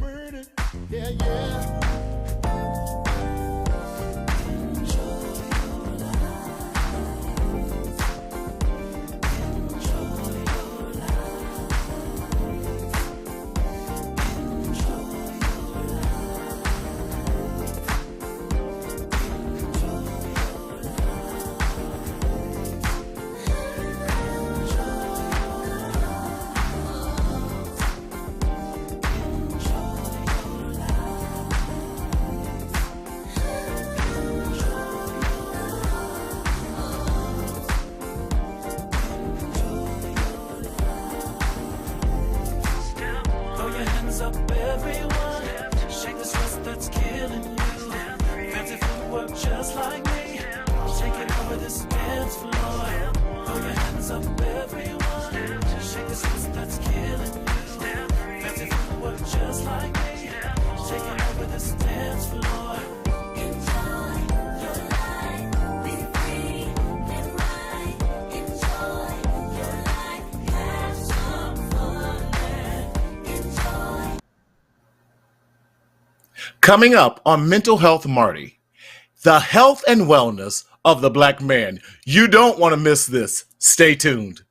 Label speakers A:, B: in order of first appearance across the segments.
A: murder. Yeah, yeah. Coming up on Mental Health Marty, the health and wellness of the Black man. You don't want to miss this. Stay tuned.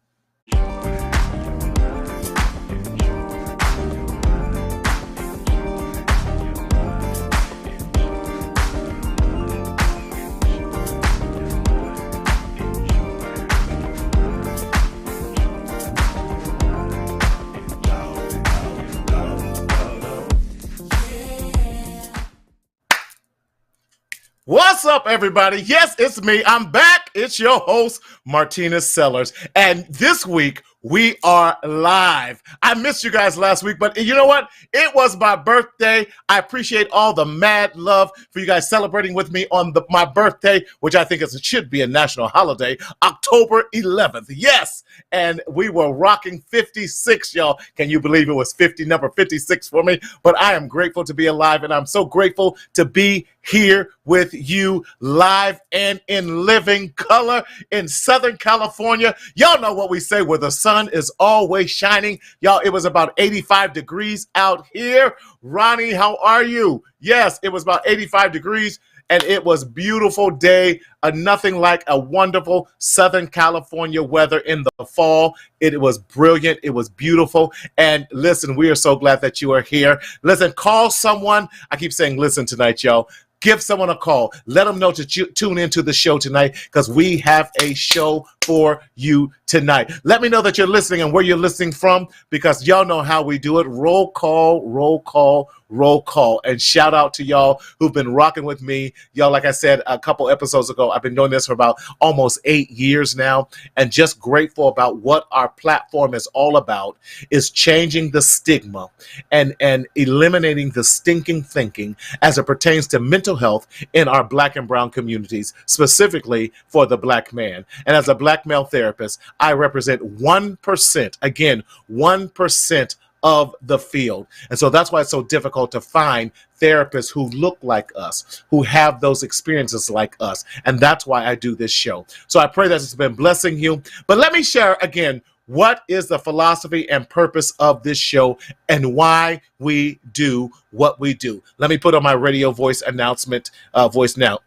A: What's up, everybody? Yes, it's me. I'm back. It's your host, Martinez Sellers. And this week, we are live. I missed you guys last week, but you know what? It was my birthday. I appreciate all the mad love for you guys celebrating with me on my birthday, which I think it should be a national holiday, October 11th. Yes, and we were rocking 56, y'all. Can you believe it was number 56 for me? But I am grateful to be alive, and I'm so grateful to be here with you live and in living color in Southern California. Y'all know what we say, where the sun is always shining. Y'all, it was about 85 degrees out here. Ronnie, how are you? Yes, it was about 85 degrees. And it was a beautiful day, nothing like a wonderful Southern California weather in the fall. It was brilliant. It was beautiful. And listen, we are so glad that you are here. Listen, call someone. I keep saying listen tonight, y'all. Give someone a call. Let them know to tune into the show tonight, because we have a show for you tonight. Let me know that you're listening and where you're listening from, because y'all know how we do it. Roll call, roll call, roll call. And shout out to y'all who've been rocking with me. Y'all, like I said a couple episodes ago, I've been doing this for about almost 8 years now, and just grateful about what our platform is all about, is changing the stigma and eliminating the stinking thinking as it pertains to mental health in our Black and brown communities, specifically for the Black man. And as a Black male therapist, I represent 1%, again, 1% of the field. And so that's why it's so difficult to find therapists who look like us, who have those experiences like us. And that's why I do this show. So I pray that it's been blessing you. But let me share again, what is the philosophy and purpose of this show and why we do what we do. Let me put on my radio voice announcement voice now.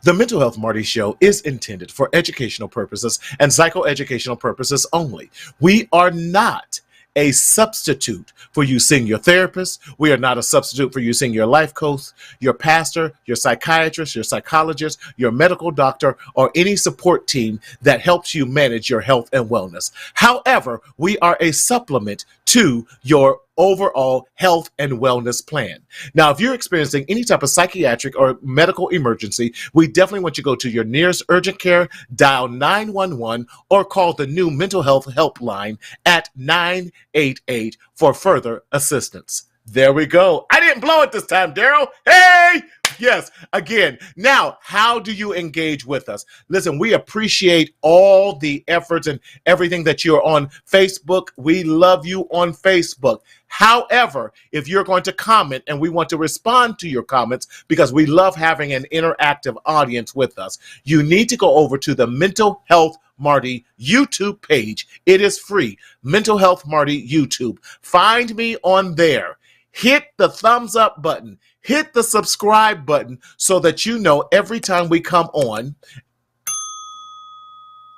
A: The Mental Health Marty Show is intended for educational purposes and psychoeducational purposes only. We are not a substitute for you seeing your therapist. We are not a substitute for you seeing your life coach, your pastor, your psychiatrist, your psychologist, your medical doctor, or any support team that helps you manage your health and wellness. However, we are a supplement to your overall health and wellness plan. Now, if you're experiencing any type of psychiatric or medical emergency, we definitely want you to go to your nearest urgent care, dial 911, or call the new mental health helpline at 988 for further assistance. There we go. I didn't blow it this time, Daryl. Hey! Yes, again. Now, how do you engage with us? Listen, we appreciate all the efforts and everything that you're on Facebook. We love you on Facebook. However, if you're going to comment and we want to respond to your comments because we love having an interactive audience with us, you need to go over to the Mental Health Marty YouTube page. It is free. Mental Health Marty YouTube. Find me on there. Hit the thumbs up button. Hit the subscribe button so that you know every time we come on,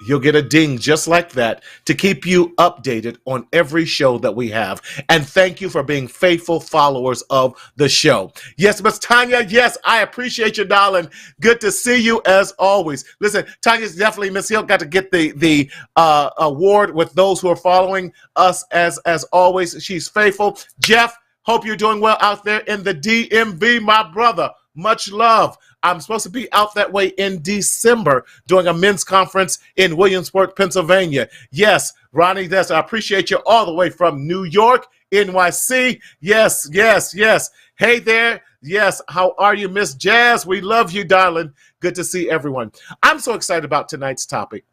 A: you'll get a ding just like that to keep you updated on every show that we have. And thank you for being faithful followers of the show. Yes, Miss Tanya, yes, I appreciate you, darling. Good to see you as always. Listen, Tanya's definitely, Miss Hill got to get the award with those who are following us as always. She's faithful. Jeff, hope you're doing well out there in the DMV, my brother. Much love. I'm supposed to be out that way in December doing a men's conference in Williamsport, Pennsylvania. Yes, Ronnie, I appreciate you all the way from New York, NYC. Yes, yes, yes. Hey there. Yes, how are you, Miss Jazz? We love you, darling. Good to see everyone. I'm so excited about tonight's topic,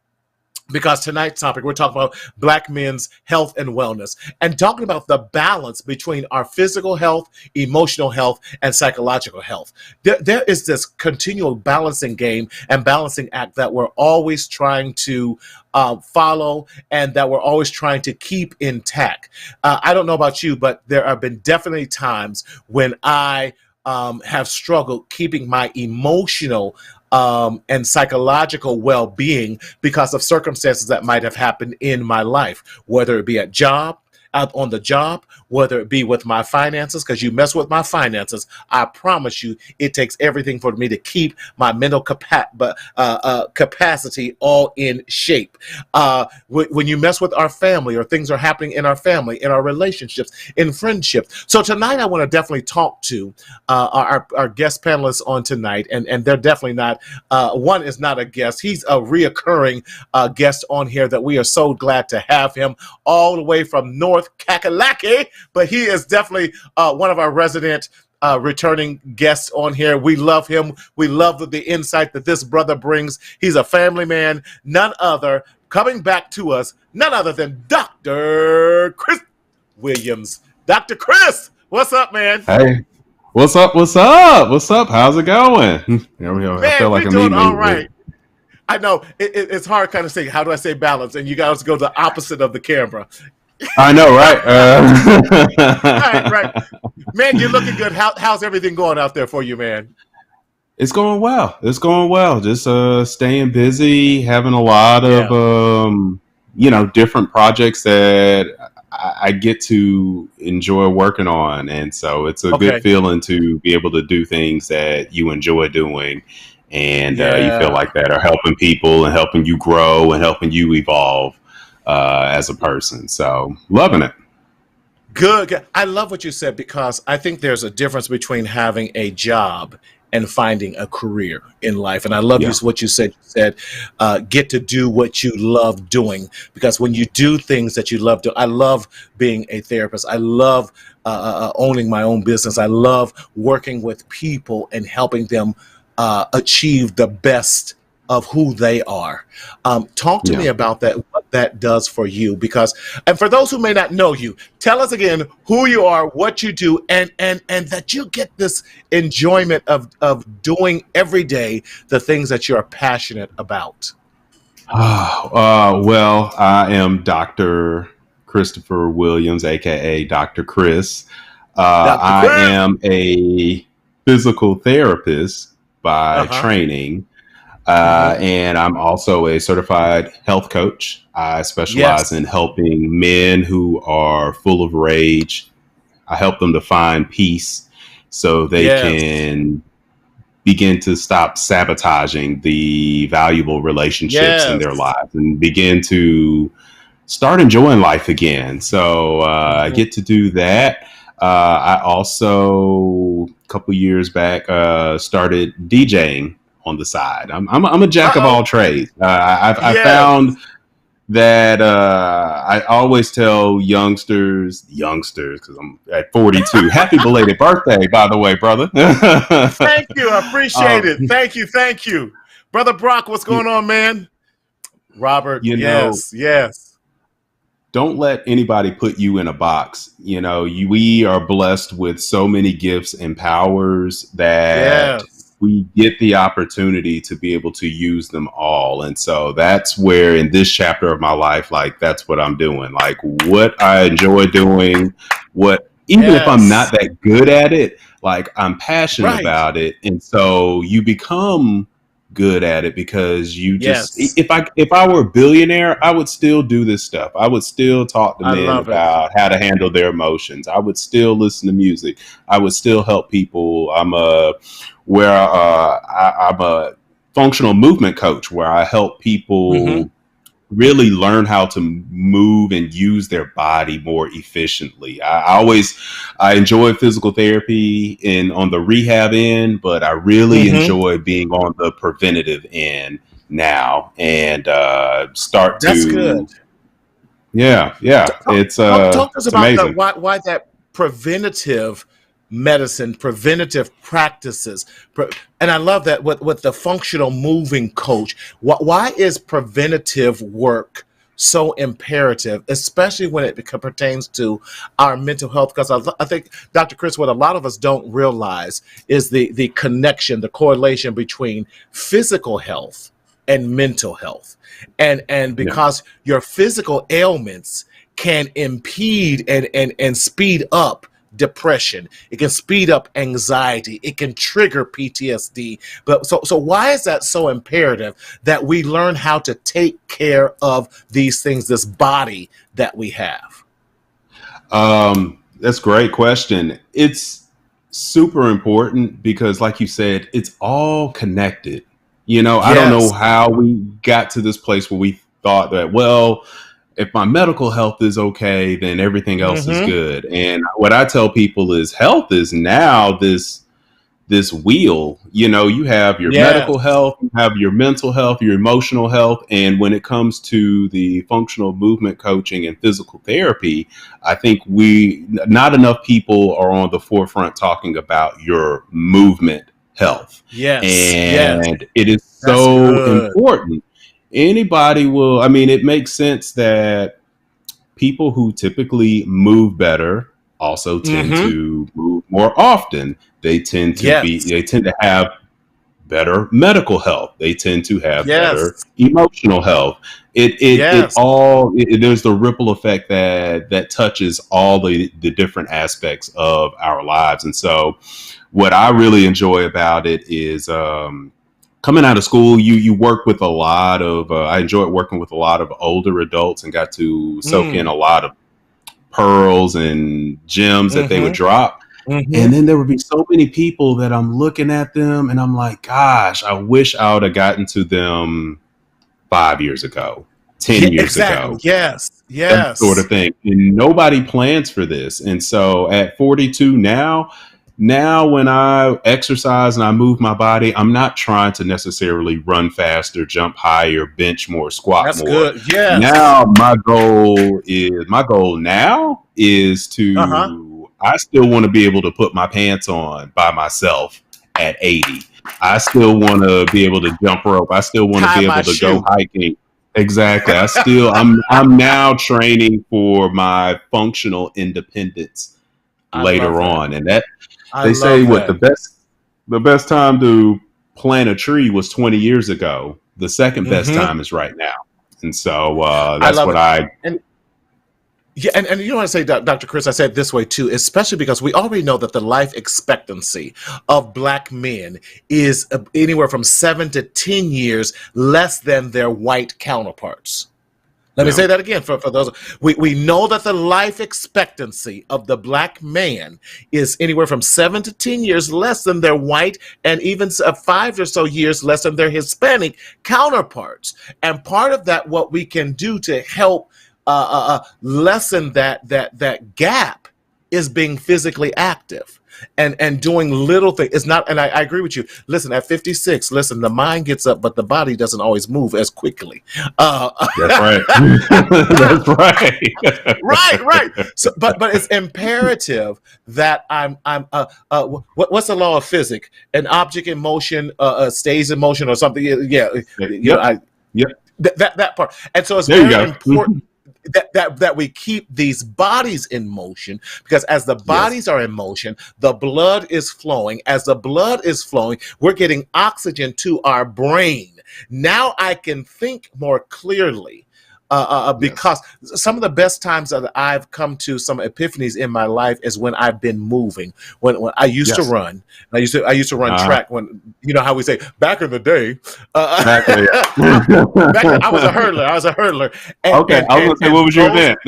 A: because tonight's topic, we're talking about Black men's health and wellness and talking about the balance between our physical health, emotional health, and psychological health. There is this continual balancing game and balancing act that we're always trying to follow and that we're always trying to keep intact. I don't know about you, but there have been definitely times when I have struggled keeping my emotional and psychological well-being because of circumstances that might have happened in my life, whether it be out on the job, whether it be with my finances, because you mess with my finances, I promise you, it takes everything for me to keep my mental capacity all in shape. When you mess with our family, or things are happening in our family, in our relationships, in friendships. So tonight, I want to definitely talk to our guest panelists on tonight, and they're definitely not, one is not a guest. He's a reoccurring guest on here that we are so glad to have him all the way from North Kakalaki, but he is definitely one of our resident returning guests on here. We love him. We love the insight that this brother brings. He's a family man, none other, coming back to us, none other than Dr. Chris Williams. Dr. Chris, what's up, man?
B: Hey, what's up? What's up? What's up? How's it going? There we go.
A: Man,
B: I feel like
A: we're
B: I'm
A: doing
B: eating.
A: all right. I know it's hard kind of saying, how do I say balance? And you guys go the opposite of the camera.
B: I know, right?
A: Right. Man, you're looking good. How's everything going out there for you, man?
B: It's going well. It's going well. Just staying busy, having a lot of different projects that I get to enjoy working on, and so it's a good feeling to be able to do things that you enjoy doing, and you feel like that are helping people and helping you grow and helping you evolve as a person. So loving it.
A: Good. I love what you said, because I think there's a difference between having a job and finding a career in life. And I love what you said. You said, get to do what you love doing, because when you do things that you love doing, I love being a therapist. I love owning my own business. I love working with people and helping them achieve the best of who they are. Talk to me about that, what that does for you, because, and for those who may not know you, tell us again who you are, what you do, and that you get this enjoyment of doing every day the things that you're passionate about.
B: Well, I am Dr. Christopher Williams, aka Dr. Chris. I am a physical therapist by training. And I'm also a certified health coach. I specialize in helping men who are full of rage. I help them to find peace so they can begin to stop sabotaging the valuable relationships in their lives and begin to start enjoying life again. So I get to do that. I also, a couple years back, started DJing on the side. I'm a jack of all trades. I found that I always tell youngsters, because I'm at 42. Happy belated birthday, by the way, brother.
A: Thank you. I appreciate it. Thank you. Thank you. Brother Brock, what's going on, man? Robert,
B: you know,
A: yes.
B: don't let anybody put you in a box. We are blessed with so many gifts and powers that we get the opportunity to be able to use them all. And so that's where in this chapter of my life, like, that's what I'm doing. Like, what I enjoy doing, even if I'm not that good at it, like, I'm passionate about it. And so you become good at it because you just, if I were a billionaire, I would still do this stuff. I would still talk to men about how to handle their emotions. I would still listen to music. I would still help people. I'm a functional movement coach where I help people really learn how to move and use their body more efficiently. I enjoy physical therapy on the rehab end, but I really enjoy being on the preventative end now and start to.
A: That's good.
B: Yeah. It's
A: talk to us
B: it's
A: about
B: amazing.
A: Why that preventative medicine, preventative practices, and I love that with the functional moving coach. Why is preventative work so imperative, especially when it pertains to our mental health? Because I think, Dr. Chris, what a lot of us don't realize is the connection, the correlation between physical health and mental health, and because your physical ailments can impede and speed up depression. It can speed up anxiety. It can trigger PTSD. But so why is that so imperative that we learn how to take care of these things, this body that we have?
B: That's a great question. It's super important because, like you said, it's all connected. I don't know how we got to this place where we thought that, well, if my medical health is okay, then everything else is good. And what I tell people is health is now this wheel. You have your medical health, you have your mental health, your emotional health. And when it comes to the functional movement coaching and physical therapy, I think not enough people are on the forefront talking about your movement health. And it is so important. It makes sense that people who typically move better also tend to move more often. They tend to have better medical health. They tend to have better emotional health. There's the ripple effect that touches all the different aspects of our lives. And so what I really enjoy about it is, coming out of school, you work with a lot of, I enjoyed working with a lot of older adults and got to soak in a lot of pearls and gems that they would drop. And then there would be so many people that I'm looking at them and I'm like, gosh, I wish I would have gotten to them 5 years ago, 10 years ago. That sort of thing. And nobody plans for this. And so at 42 now when I exercise and I move my body, I'm not trying to necessarily run faster, jump higher, bench more, squat more.
A: Good.
B: Now my goal now is to, I still want to be able to put my pants on by myself at 80. I still want to be able to jump rope. I still want to be able to go hiking. Exactly. I'm now training for my functional independence later on. And they say the best time to plant a tree was 20 years ago. The second best time is right now. And so that's what and you know what I say, Dr. Chris, I said it this way too, especially because we already know that the life expectancy of Black men is anywhere from 7 to 10 years less than their white counterparts. Let me say that again for those. We know that the life expectancy of the Black man is anywhere from 7 to 10 years less than their white, and even 5 or so years less than their Hispanic counterparts. And part of that, what we can do to help lessen that gap
A: is being physically active and doing little things. It's not, and I agree with you. Listen, at 56, listen, the mind gets up, but the body doesn't always move as quickly.
B: That's right. That's right.
A: Right. So, but it's imperative that what's the law of physics? An object in motion stays in motion or something. Yeah. That part. And so it's very important that we keep these bodies in motion, because as the bodies are in motion, the blood is flowing. As the blood is flowing, we're getting oxygen to our brain. Now I can think more clearly. Because some of the best times that I've come to some epiphanies in my life is when I've been moving. When I used to run, I used to run track. When you know how we say back in the day, back then, I was a hurdler. And,
B: I was going to say, what was your event?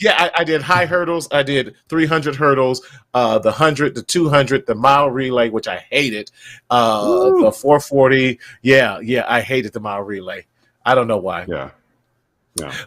A: I did high hurdles. I did 300 hurdles, the 100, the 200, the mile relay, which I hated, the 440. I hated the mile relay. I don't know why.
B: Yeah.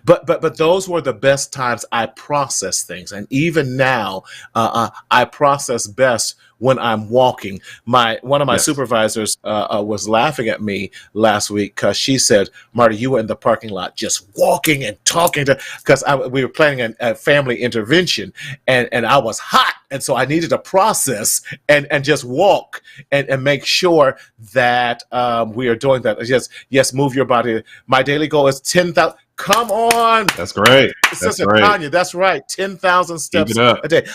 A: But those were the best times I process things, and even now I process best when I'm walking. One of my supervisors was laughing at me last week because she said, "Marty, you were in the parking lot just walking and talking to," because we were planning a family intervention, and I was hot, and so I needed to process and just walk and make sure that we are doing that. Yes, move your body. My daily goal is 10,000. Come on.
B: That's great.
A: Sister Tanya, that's right. 10,000 steps a day.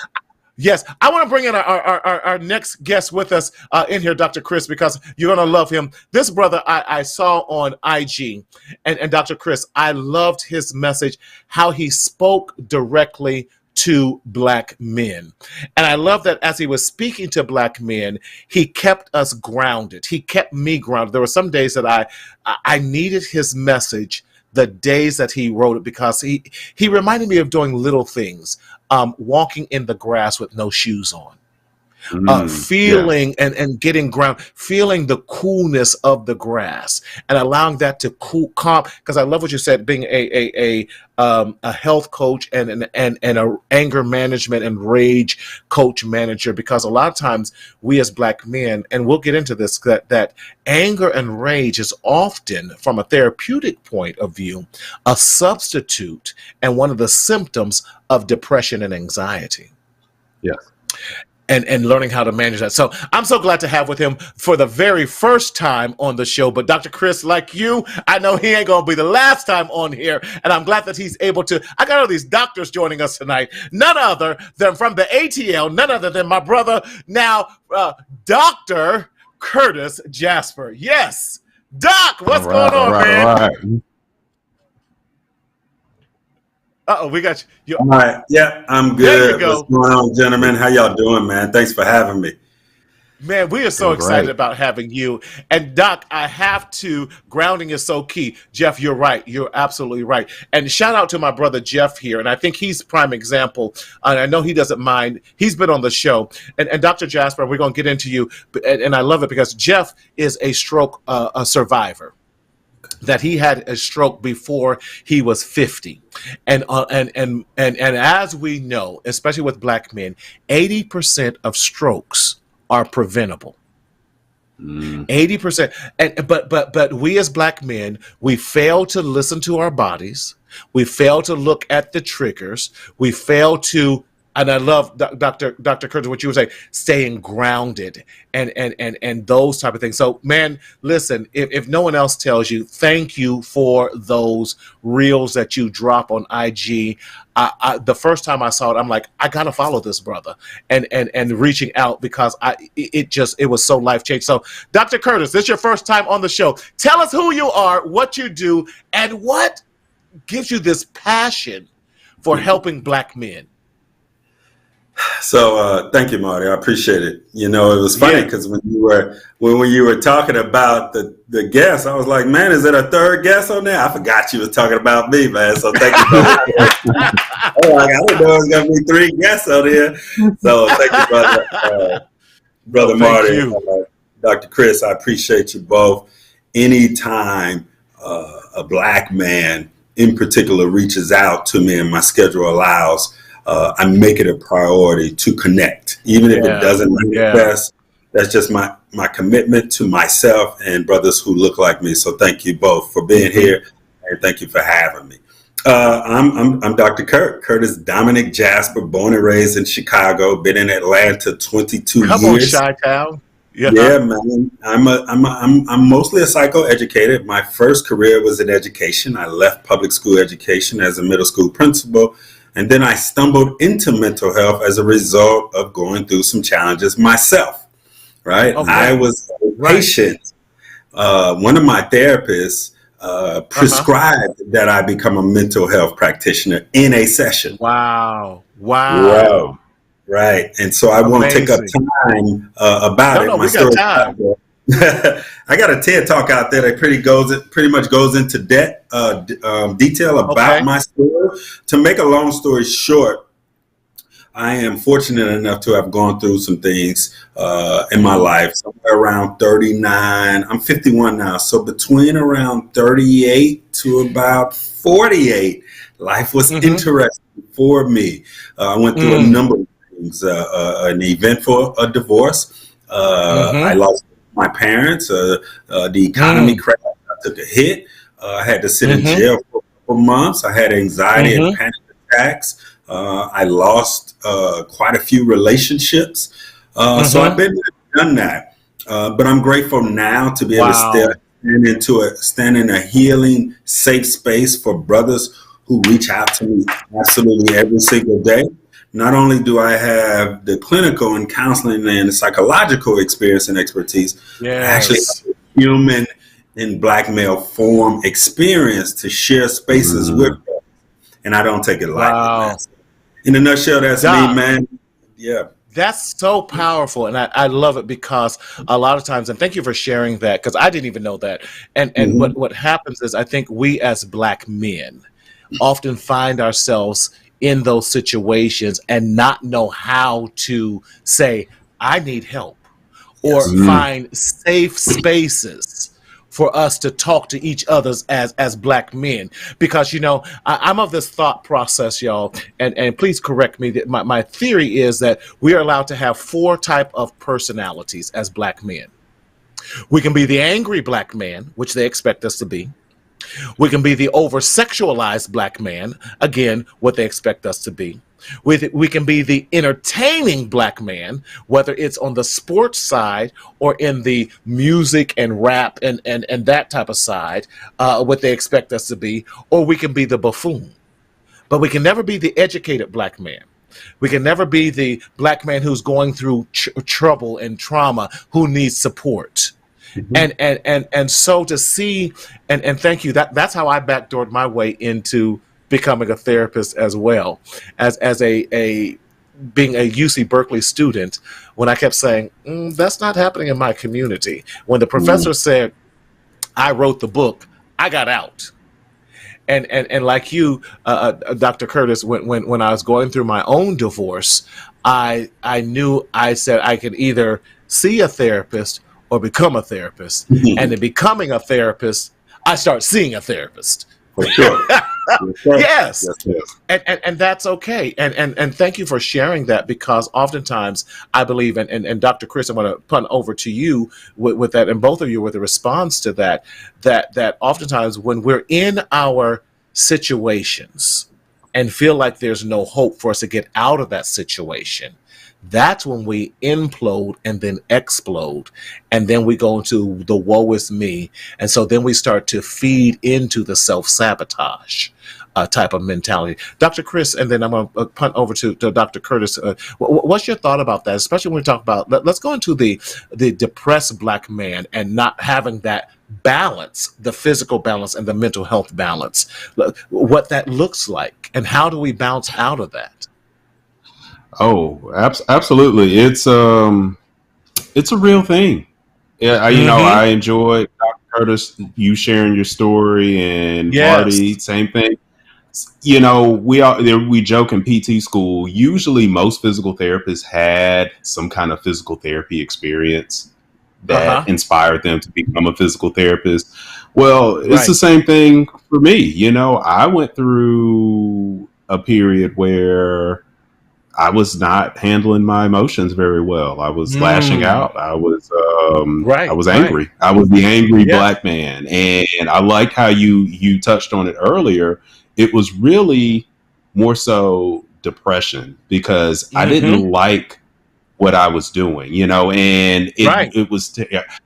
A: Yes, I want to bring in our next guest with us in here, Dr. Chris, because you're going to love him. This brother I saw on IG, and Dr. Chris, I loved his message, how he spoke directly to Black men. And I love that as he was speaking to Black men, he kept us grounded. He kept me grounded. There were some days that I needed his message, the days that he wrote it, because he reminded me of doing little things, walking in the grass with no shoes on, feeling and getting ground, feeling the coolness of the grass and allowing that to calm. Because I love what you said, being a health coach and a anger management and rage coach manager, because a lot of times we as Black men, and we'll get into this, that anger and rage is often, from a therapeutic point of view, a substitute and one of the symptoms of depression and anxiety.
B: Yes.
A: And learning how to manage that. So I'm so glad to have with him for the very first time on the show. But Dr. Chris, like you, I know he ain't going to be the last time on here. And I'm glad that he's able to. I got all these doctors joining us tonight. None other than from the ATL, none other than my brother, now Dr. Curtis Jasper. Yes. Doc, what's going on, man?
B: All right.
A: We got you.
C: All right. Yeah, I'm good. What's going on, gentlemen? How y'all doing, man? Thanks for having me.
A: Man, we are so excited about having you. And Doc, I have to, grounding is so key. Jeff, you're right. You're absolutely right. And shout out to my brother Jeff here. And I think he's prime example. And I know he doesn't mind. He's been on the show. And Dr. Jasper, we're going to get into you. And I love it because Jeff is a stroke survivor. That he had a stroke before he was 50, and as we know, especially with Black men, 80% of strokes are preventable. 80%, but we as Black men, we fail to listen to our bodies. We fail to look at the triggers. We fail to. And I love Dr. Curtis, what you were saying, staying grounded and those type of things. So, man, listen, if no one else tells you, thank you for those reels that you drop on IG. The first time I saw it, I'm like, I got to follow this brother and reaching out because it was so life-changing. So, Dr. Curtis, this is your first time on the show. Tell us who you are, what you do, and what gives you this passion for helping Black men.
C: So thank you, Marty. I appreciate it. You know, it was funny because when you were talking about the guest, I was like, man, is it a third guest on there? I forgot you was talking about me, man. So thank you. I didn't know it was going to be 3 guests on here. So thank you, brother Marty, Dr. Chris. I appreciate you both. Anytime a Black man in particular reaches out to me and my schedule allows, I make it a priority to connect, even if it doesn't manifest. That's just my commitment to myself and brothers who look like me. So thank you both for being here, and thank you for having me. I'm Dr. Curt, Curtis Dominic Jasper, born and raised in Chicago, been in Atlanta 22 years.
A: Come on, Chi-Town.
C: Yeah, man. I'm mostly a psychoeducator. My first career was in education. I left public school education as a middle school principal, and then I stumbled into mental health as a result of going through some challenges myself. Right, okay. I was a patient. One of my therapists prescribed that I become a mental health practitioner in a session.
A: Wow.
C: Right. And so I won't take up time about it.
A: No, we got time.
C: I got a TED Talk out there that pretty much goes into detail about my story. To make a long story short, I am fortunate enough to have gone through some things in my life, somewhere around 39. I'm 51 now. So between around 38 to about 48, life was interesting for me. I went through a number of things, an eventful divorce. I lost my parents. The economy crashed. I took a hit. I had to sit in jail for a couple months. I had anxiety and panic attacks. I lost quite a few relationships. So I've done that. But I'm grateful now to be able to stand in a healing, safe space for brothers who reach out to me absolutely every single day. Not only do I have the clinical and counseling and psychological experience and expertise, I actually have a human in Black male form experience to share spaces with them. And I don't take it lightly, man. In a nutshell, that's me, man. Yeah.
A: That's so powerful. And I love it because a lot of times, and thank you for sharing that, because I didn't even know that. And what happens is I think we as Black men often find ourselves in those situations and not know how to say, I need help, or find safe spaces for us to talk to each other as Black men. Because, you know, I'm of this thought process, y'all, and please correct me. That my theory is that we are allowed to have 4 types of personalities as Black men. We can be the angry Black man, which they expect us to be. We can be the over-sexualized Black man, again, what they expect us to be. We can be the entertaining Black man, whether it's on the sports side or in the music and rap and that type of side, what they expect us to be, or we can be the buffoon. But we can never be the educated Black man. We can never be the Black man who's going through trouble and trauma, who needs support. And so to see, and thank you, that's how I backdoored my way into becoming a therapist as well, as a being a UC Berkeley student. When I kept saying that's not happening in my community, when the professor said I wrote the book, I got out. And like you, Dr. Curtis, when I was going through my own divorce, I knew, I said I could either see a therapist or become a therapist. And in becoming a therapist, I start seeing a therapist.
C: For sure.
A: Yes. And that's okay. And thank you for sharing that, because oftentimes I believe, and Dr. Chris, I'm going to punt over to you with that, and both of you with a response to that oftentimes when we're in our situations and feel like there's no hope for us to get out of that situation, that's when we implode and then explode. And then we go into the woe is me. And so then we start to feed into the self-sabotage type of mentality. Dr. Chris, and then I'm going to punt over to Dr. Curtis. What's your thought about that? Especially when we talk about, let's go into the depressed Black man and not having that balance, the physical balance and the mental health balance, what that looks like, and how do we bounce out of that?
B: Oh, absolutely. It's a real thing. Yeah, you know, I enjoyed Dr. Curtis, you sharing your story, and Marty, same thing. You know, we joke in PT school. Usually, most physical therapists had some kind of physical therapy experience that inspired them to become a physical therapist. Well, it's the same thing for me. You know, I went through a period where I was not handling my emotions very well. I was lashing out. I was angry. I was the angry black man. And I liked how you touched on it earlier. It was really more so depression because I didn't like what I was doing, and it was,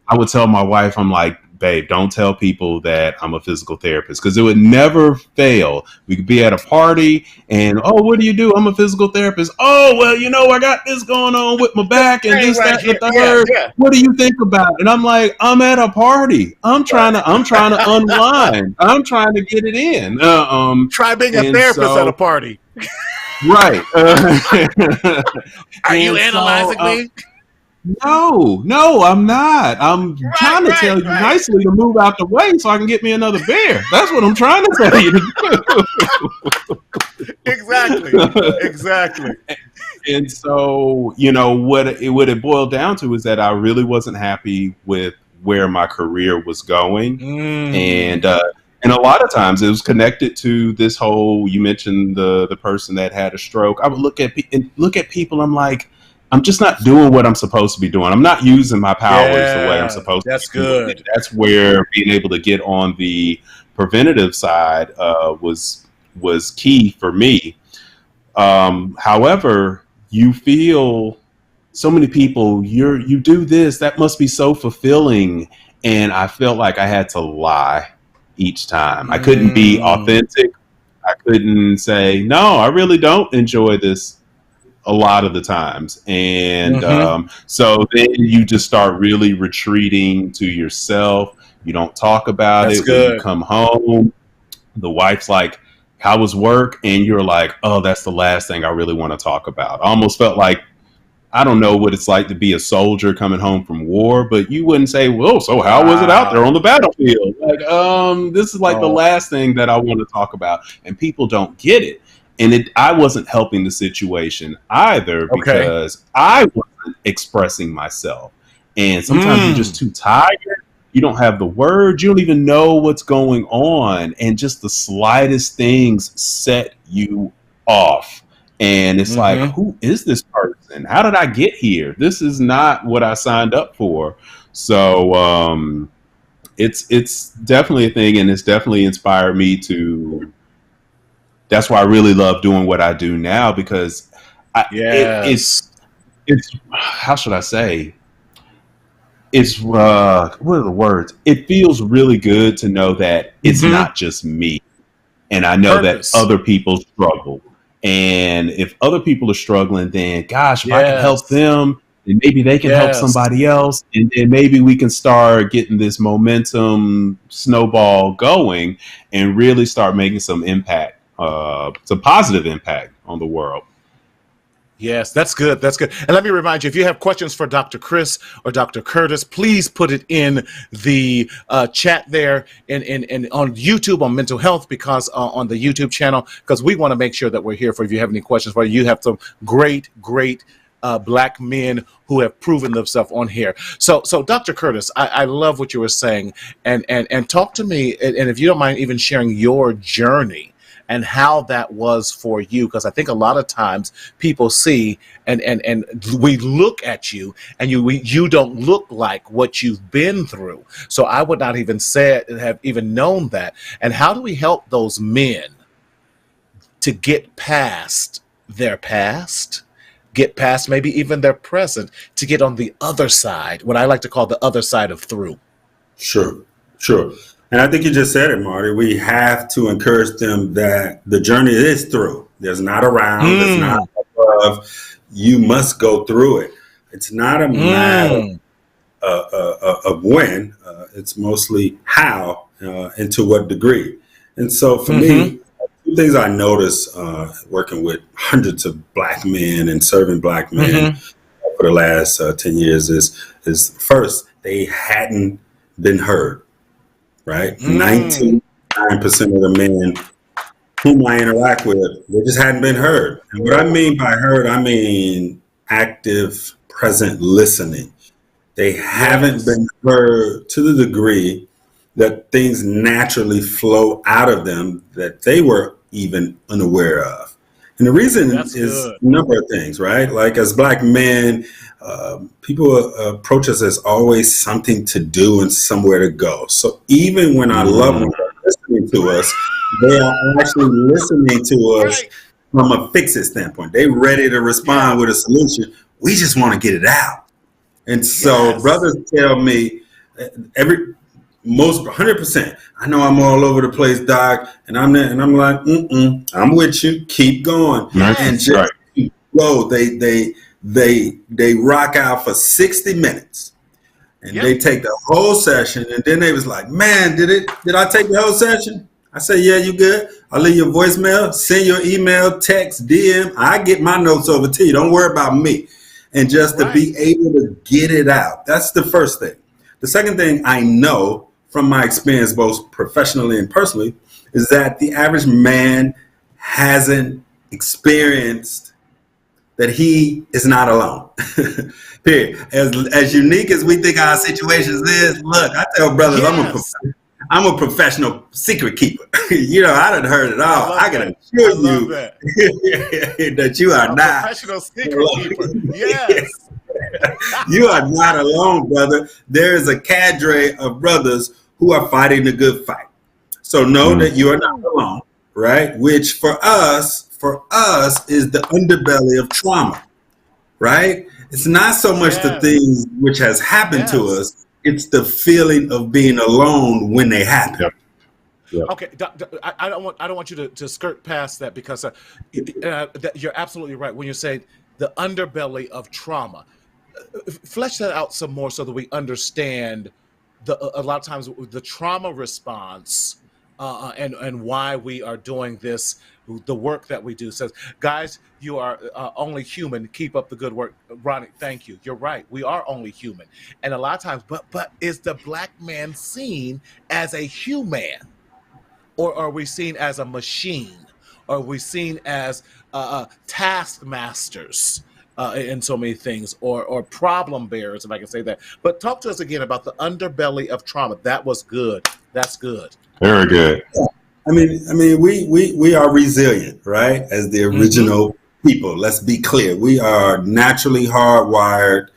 B: I would tell my wife, I'm like, babe, don't tell people that I'm a physical therapist, because it would never fail. We could be at a party and, oh, what do you do? I'm a physical therapist. Oh, well, I got this going on with my back and this, that, and the third. What do you think about it? And I'm like, I'm at a party. I'm trying to unwind. I'm trying to get it in.
A: Try being a therapist at a party.
B: Right.
A: Are you analyzing me?
B: No, I'm not. I'm trying to tell you nicely to move out the way so I can get me another beer. That's what I'm trying to tell you to
A: do. Exactly.
B: And so, what it boiled down to is that I really wasn't happy with where my career was going. And a lot of times it was connected to this whole, you mentioned the person that had a stroke. I would look at people. I'm like, I'm just not doing what I'm supposed to be doing. I'm not using my powers the way I'm supposed to. That's good. That's where being able to get on the preventative side was key for me. However, you feel so many people, you do this, that must be so fulfilling. And I felt like I had to lie each time. I couldn't be authentic. I couldn't say, no, I really don't enjoy this a lot of the times. And so then you just start really retreating to yourself. You don't talk about it. When you come home, the wife's like, how was work? And you're like, oh, that's the last thing I really want to talk about. I almost felt like, I don't know what it's like to be a soldier coming home from war, but you wouldn't say, well, so how was it out there on the battlefield? Like, this is like the last thing that I want to talk about. And people don't get it. And I wasn't helping the situation either because I wasn't expressing myself. And sometimes you're just too tired. You don't have the words. You don't even know what's going on. And just the slightest things set you off. And it's like, who is this person? How did I get here? This is not what I signed up for. So it's definitely a thing. And it's definitely inspired me to. That's why I really love doing what I do now, because it's how should I say? It's what are the words? It feels really good to know that it's not just me, and I know that other people struggle. And if other people are struggling, then gosh, if I can help them, then maybe they can help somebody else, and then maybe we can start getting this momentum snowball going and really start making some impact. It's a positive impact on the world.
A: Yes, that's good. That's good. And let me remind you, if you have questions for Dr. Chris or Dr. Curtis, please put it in the chat there and on YouTube on mental health, because on the YouTube channel, because we want to make sure that we're here for if you have any questions. For you have some great black men who have proven themselves on here. So Dr. Curtis, I love what you were saying, and talk to me, and if you don't mind even sharing your journey and how that was for you, because I think a lot of times people see and we look at you and you don't look like what you've been through. So I would not even have even known that. And how do we help those men to get past their past, get past maybe even their present, to get on the other side, what I like to call the other side of through?
C: Sure. And I think you just said it, Marty. We have to encourage them that the journey is through. There's not around. There's not above. You must go through it. It's not a matter of when. It's mostly how and to what degree. And so for me, two things I noticed working with hundreds of black men and serving black men for the last 10 years is first, they hadn't been heard. Right? 99% of the men whom I interact with, they just hadn't been heard. And what I mean by heard, I mean active, present listening. They haven't been heard to the degree that things naturally flow out of them that they were even unaware of. And the reason
A: That's
C: is
A: good.
C: a number of things, right? Like as Black men, people approach us as always something to do and somewhere to go. So even when our loved ones are listening to us, they are actually listening to us
A: Right.
C: from a fix-it standpoint. They ready to respond
A: Yeah.
C: with a solution. We just want to get it out. And so
A: Yes.
C: brothers tell me most 100%. I know I'm all over the place, Doc, and I'm there, and I'm like, I'm with you. Keep going,
A: Yes.
C: and just keep go. They rock out for 60 minutes, and they take the whole session, and then they was like, man, did I take the whole session? I say, yeah, you good. I'll leave your voicemail, send your email, text, DM. I get my notes over to you. Don't worry about me. And just to be able to get it out. That's the first thing. The second thing I know from my experience, both professionally and personally, is that the average man hasn't experienced that he is not alone. Period. As unique as we think our situations is, look, I tell brothers, I'm a professional secret keeper. I done heard it all. I can assure you that you are not
A: professional secret keeper. Yes.
C: You are not alone, brother. There is a cadre of brothers who are fighting the good fight. So know that you are not alone, right? Which for us is the underbelly of trauma, right? It's not so much the things which has happened to us. It's the feeling of being alone when they happen.
A: Yep. Okay, I don't want you to skirt past that because you're absolutely right when you say the underbelly of trauma. Flesh that out some more so that we understand a lot of times the trauma response and why we are doing this, the work that we do. Says, guys, you are only human. Keep up the good work. Ronnie, thank you. You're right. We are only human. And a lot of times, but is the Black man seen as a human? Or are we seen as a machine? Or are we seen as taskmasters in so many things, or problem bearers, if I can say that? But talk to us again about the underbelly of trauma. That was good. That's good.
B: Very good.
C: Yeah. I mean, we are resilient, right? As the original people. Let's be clear. We are naturally hardwired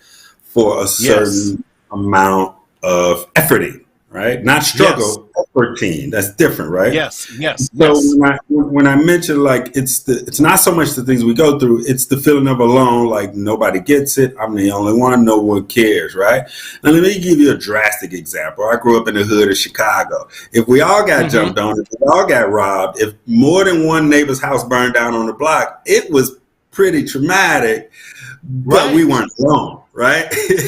C: for a certain amount of efforting, right? Not struggle, efforting. That's different, right?
A: Yes.
C: So when I mention like it's not so much the things we go through, it's the feeling of alone, like nobody gets it. I'm the only one, no one cares, right? Now let me give you a drastic example. I grew up in the hood of Chicago. If we all got jumped on, if we all got robbed, if more than one neighbor's house burned down on the block, it was pretty traumatic, but we weren't alone. Right?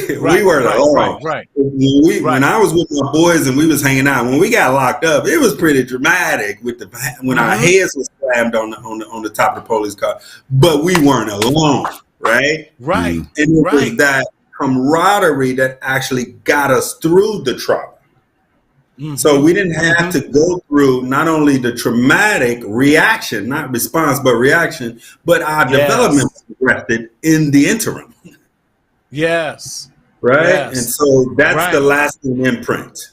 C: We were alone.
A: Right.
C: When I was with my boys and we was hanging out, when we got locked up, it was pretty dramatic when our heads were slammed on the top of the police car. But we weren't alone, right?
A: Right.
C: And it was that camaraderie that actually got us through the trauma. So we didn't have to go through not only the traumatic reaction, not response, but reaction, but our development was arrested in the interim.
A: Yes.
C: Right.
A: Yes.
C: And so that's the lasting imprint.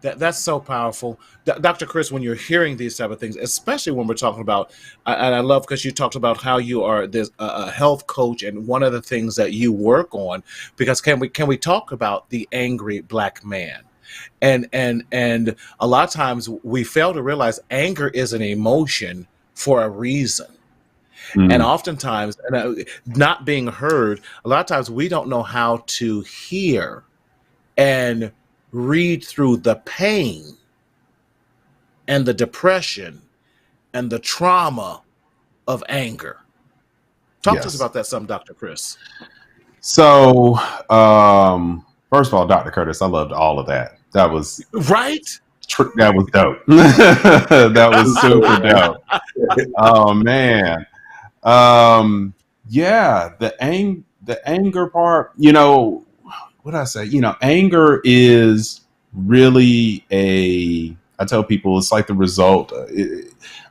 A: That's so powerful. Dr. Chris, when you're hearing these type of things, especially when we're talking about, and I love because you talked about how you are this a health coach, and one of the things that you work on, because can we talk about the angry Black man? And a lot of times we fail to realize anger is an emotion for a reason. And oftentimes, not being heard, a lot of times we don't know how to hear and read through the pain and the depression and the trauma of anger. Talk to us about that some, Dr. Chris.
B: So, first of all, Dr. Curtis, I loved all of that. That was
A: right.
B: That was dope. That was super dope. Oh man. The anger part, what I say, anger is really I tell people it's like the result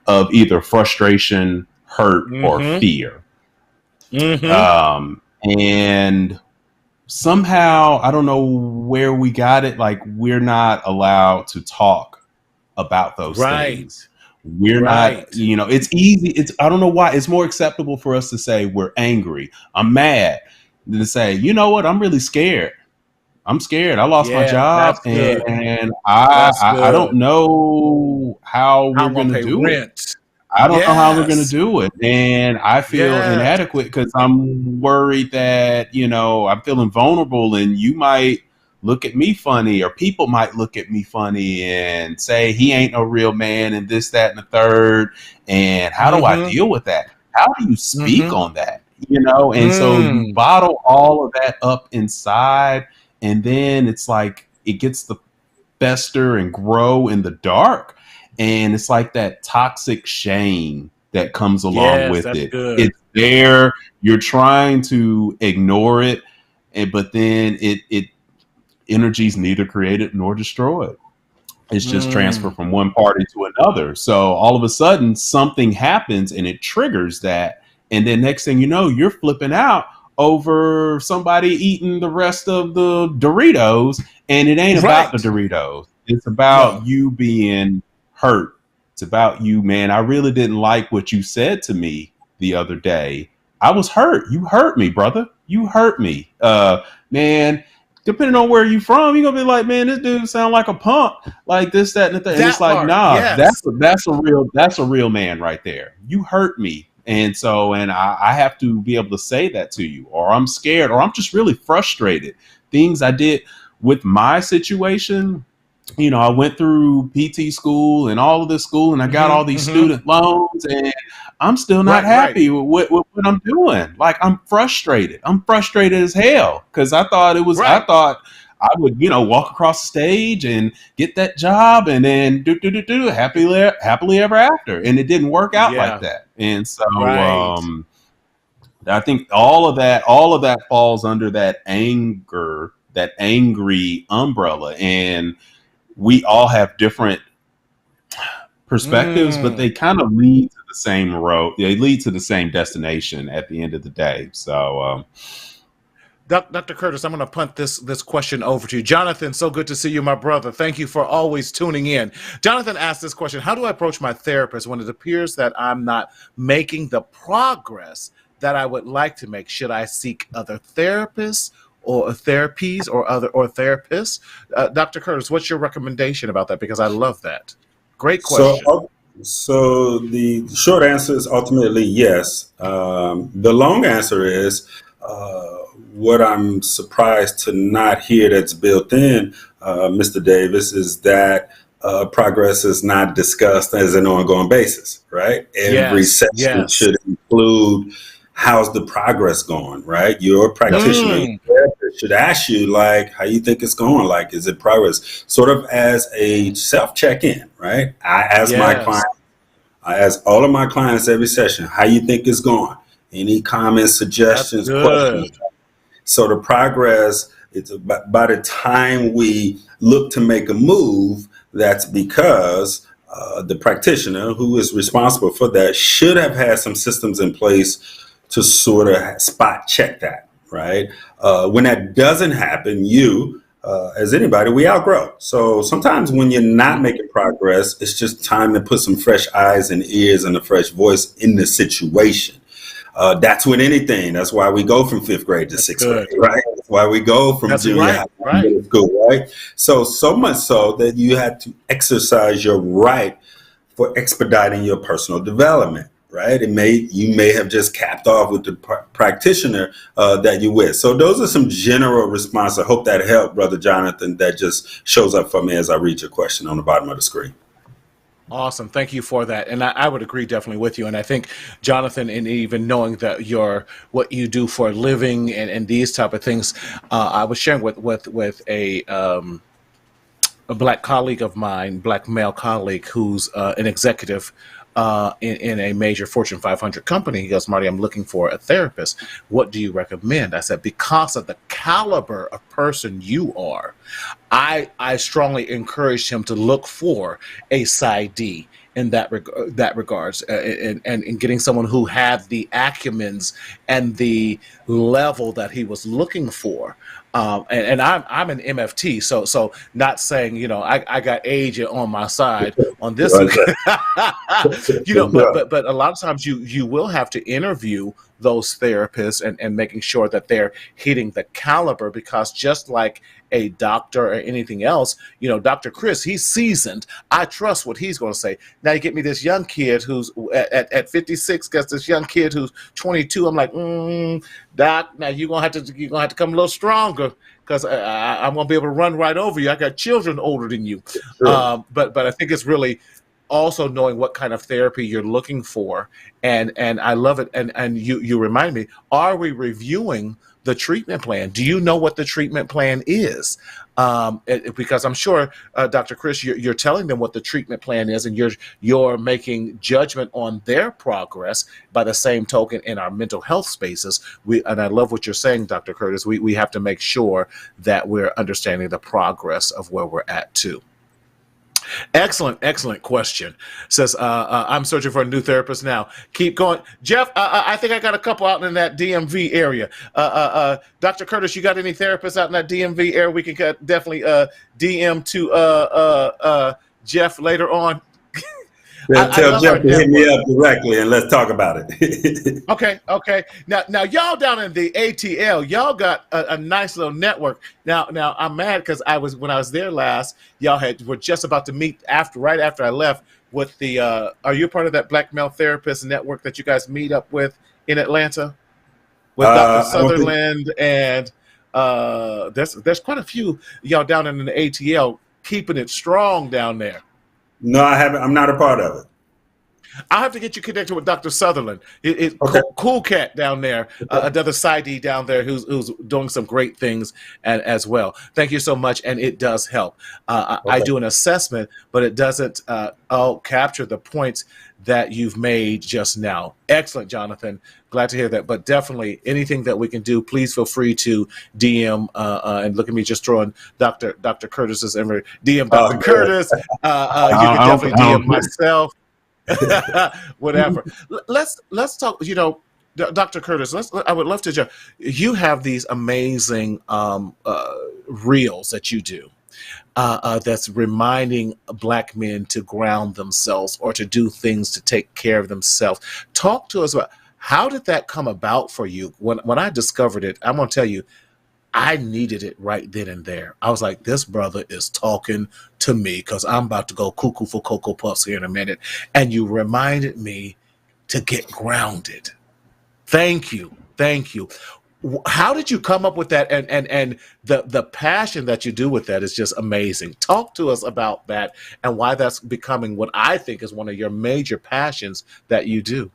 B: of either frustration, hurt, or fear. And somehow, I don't know where we got it, like we're not allowed to talk about those things. We're not,
A: Right.
B: it's easy. I don't know why it's more acceptable for us to say we're angry, I'm mad, than to say, you know what, I'm really scared. I'm scared. I lost my
A: Yeah,
B: job,
A: that's good.
B: and
A: That's
B: I don't
A: good.
B: know how
A: How
B: we're
A: I'm gonna
B: gonna
A: pay
B: do it.
A: rent.
B: I don't know how we're going to
A: Yes.
B: do it. And I feel
A: Yes.
B: inadequate because I'm worried that, I'm feeling vulnerable and you might look at me funny, or people might look at me funny and say he ain't no real man and this, that, and the third. And how do I
A: Mm-hmm.
B: deal with that? How do you speak
A: Mm-hmm.
B: on that? And so you
A: Mm.
B: bottle all of that up inside, and then it's like it gets to fester and grow in the dark, and it's like that toxic shame that comes along
A: Yes,
B: with
A: that's
B: it.
A: good.
B: It's there, you're trying to ignore it, but then it energy's neither created nor destroyed. It's just transferred
A: Mm.
B: from one party to another. So all of a sudden something happens and it triggers that, and then next thing you know, you're flipping out over somebody eating the rest of the Doritos, and it ain't about the
A: Right.
B: Doritos. It's about
A: No.
B: you being hurt. It's about you, man. I really didn't like what you said to me the other day. I was hurt. You hurt me, brother. You hurt me. Man, depending on where you from, you're gonna be like, man, this dude sound like a punk, like this, that, and the thing. And it's
A: That
B: like,
A: part.
B: nah,
A: Yes.
B: that's a real man right there. You hurt me. And so, and I have to be able to say that to you, or I'm scared, or I'm just really frustrated. Things I did with my situation, I went through PT school and all of this school, and I got all
A: Mm-hmm.
B: these
A: Mm-hmm.
B: student loans, and I'm still not
A: Right, right.
B: happy with what I'm doing. Like, I'm frustrated. I'm frustrated as hell because I
A: Right.
B: thought I would, walk across the stage and get that job, and then happily ever after. And it didn't work out like
A: Yeah.
B: that. And so,
A: Right.
B: I think all of that falls under that angry umbrella. And we all have different perspectives, but they
A: Mm.
B: kind of lead to the same road. They lead to the same destination at the end of the day. So,
A: Dr. Curtis, I'm going to punt this question over to you. Jonathan, so good to see you, my brother. Thank you for always tuning in. Jonathan asked this question: how do I approach my therapist when it appears that I'm not making the progress that I would like to make? Should I seek other therapists or therapies or therapists? Dr. Curtis, what's your recommendation about that? Because I love that. Great
C: So,
A: question.
C: so the short answer is ultimately yes. The long answer is what I'm surprised to not hear that's built in, Mr. Davis, is that progress is not discussed as an ongoing basis, right? Every
A: Yes,
C: session
A: yes.
C: should include how's the progress going, right? Your practitioner, your
A: Mm,
C: therapist should ask you, like, how you think it's going? Like, is it progress? Sort of as a self check-in, right?
A: yes,
C: I ask all of my clients every session, how you think it's going? Any comments,
A: that's
C: suggestions, questions?
A: good.
C: So the progress, by the time we look to make a move, that's because the practitioner who is responsible for that should have had some systems in place to sort of spot check that, right? When that doesn't happen, as anybody, we outgrow. So sometimes when you're not
A: Mm,
C: making progress, it's just time to put some fresh eyes and ears and a fresh voice in the situation. That's with anything. That's why we go from fifth grade to
A: that's
C: sixth grade,
A: good.
C: right? That's why we go from
A: That's
C: junior high
A: right,
C: to
A: right.
C: middle school, right? So much so that you had to exercise your right for expediting your personal development, right? You may have just capped off with the practitioner that you're with. So those are some general responses. I hope that helped, Brother Jonathan. That just shows up for me as I read your question on the bottom of the screen.
A: Awesome. Thank you for that. And I would agree definitely with you. And I think, Jonathan, and even knowing that what you do for a living and these type of things, I was sharing with a black colleague of mine, black male colleague, who's an executive in a major Fortune 500 company. He goes, Marty, I'm looking for a therapist. What do you recommend? I said, because of the caliber of person you are, I strongly encouraged him to look for a PsyD in that regards, and in getting someone who had the acumens and the level that he was looking for. And I'm an MFT, so not saying, you know, I got age on my side on this, you know, but a lot of times you will have to interview those therapists and making sure that they're hitting the caliber, because just like a doctor or anything else, you know, Dr. Chris, he's seasoned. I trust what he's going to say. Now you get me this young kid who's at 56, gets this young kid who's 22. I'm like, Doc, now you're gonna have to come a little stronger, because I'm gonna be able to run right over you. I got children older than you. Sure. But I think it's really also knowing what kind of therapy you're looking for, and I love it. And you remind me, are we reviewing the treatment plan? Do you know what the treatment plan is? Because I'm sure, Dr. Chris, you're telling them what the treatment plan is, and you're making judgment on their progress. By the same token, in our mental health spaces, and I love what you're saying, Dr. Curtis, we have to make sure that we're understanding the progress of where we're at too. Excellent question. Says, I'm searching for a new therapist now. Keep going. Jeff, I think I got a couple out in that DMV area. Dr. Curtis, you got any therapists out in that DMV area? We can definitely DM to Jeff later on.
C: Tell Jeff to hit me up directly and let's talk about it.
A: Okay. Now y'all down in the ATL, y'all got a nice little network. Now I'm mad because when I was there last, y'all were just about to meet right after I left with the. Are you part of that Black Male Therapist Network that you guys meet up with in Atlanta with Dr. Sutherland and there's quite a few y'all down in the ATL keeping it strong down there.
C: No, I haven't. I'm not a part of it.
A: I'll have to get you connected with Dr. Sutherland. Okay. Cool cat down there, another PsyD down there who's doing some great things as well. Thank you so much, and it does help. I do an assessment, but it doesn't capture the points that you've made just now. Excellent, Jonathan. Glad to hear that. But definitely anything that we can do, please feel free to DM and look at me just throwing Dr. Curtis's DM Dr. Curtis. You can definitely DM myself. Whatever. Let's talk. You know, Dr. Curtis. I would love to. You have these amazing reels that you do. That's reminding Black men to ground themselves or to do things to take care of themselves. Talk to us about how did that come about for you? When I discovered it, I'm going to tell you, I needed it right then and there. I was like, this brother is talking to me because I'm about to go cuckoo for Cocoa Puffs here in a minute. And you reminded me to get grounded. Thank you. How did you come up with that? And the passion that you do with that is just amazing. Talk to us about that and why that's becoming what I think is one of your major passions that you do.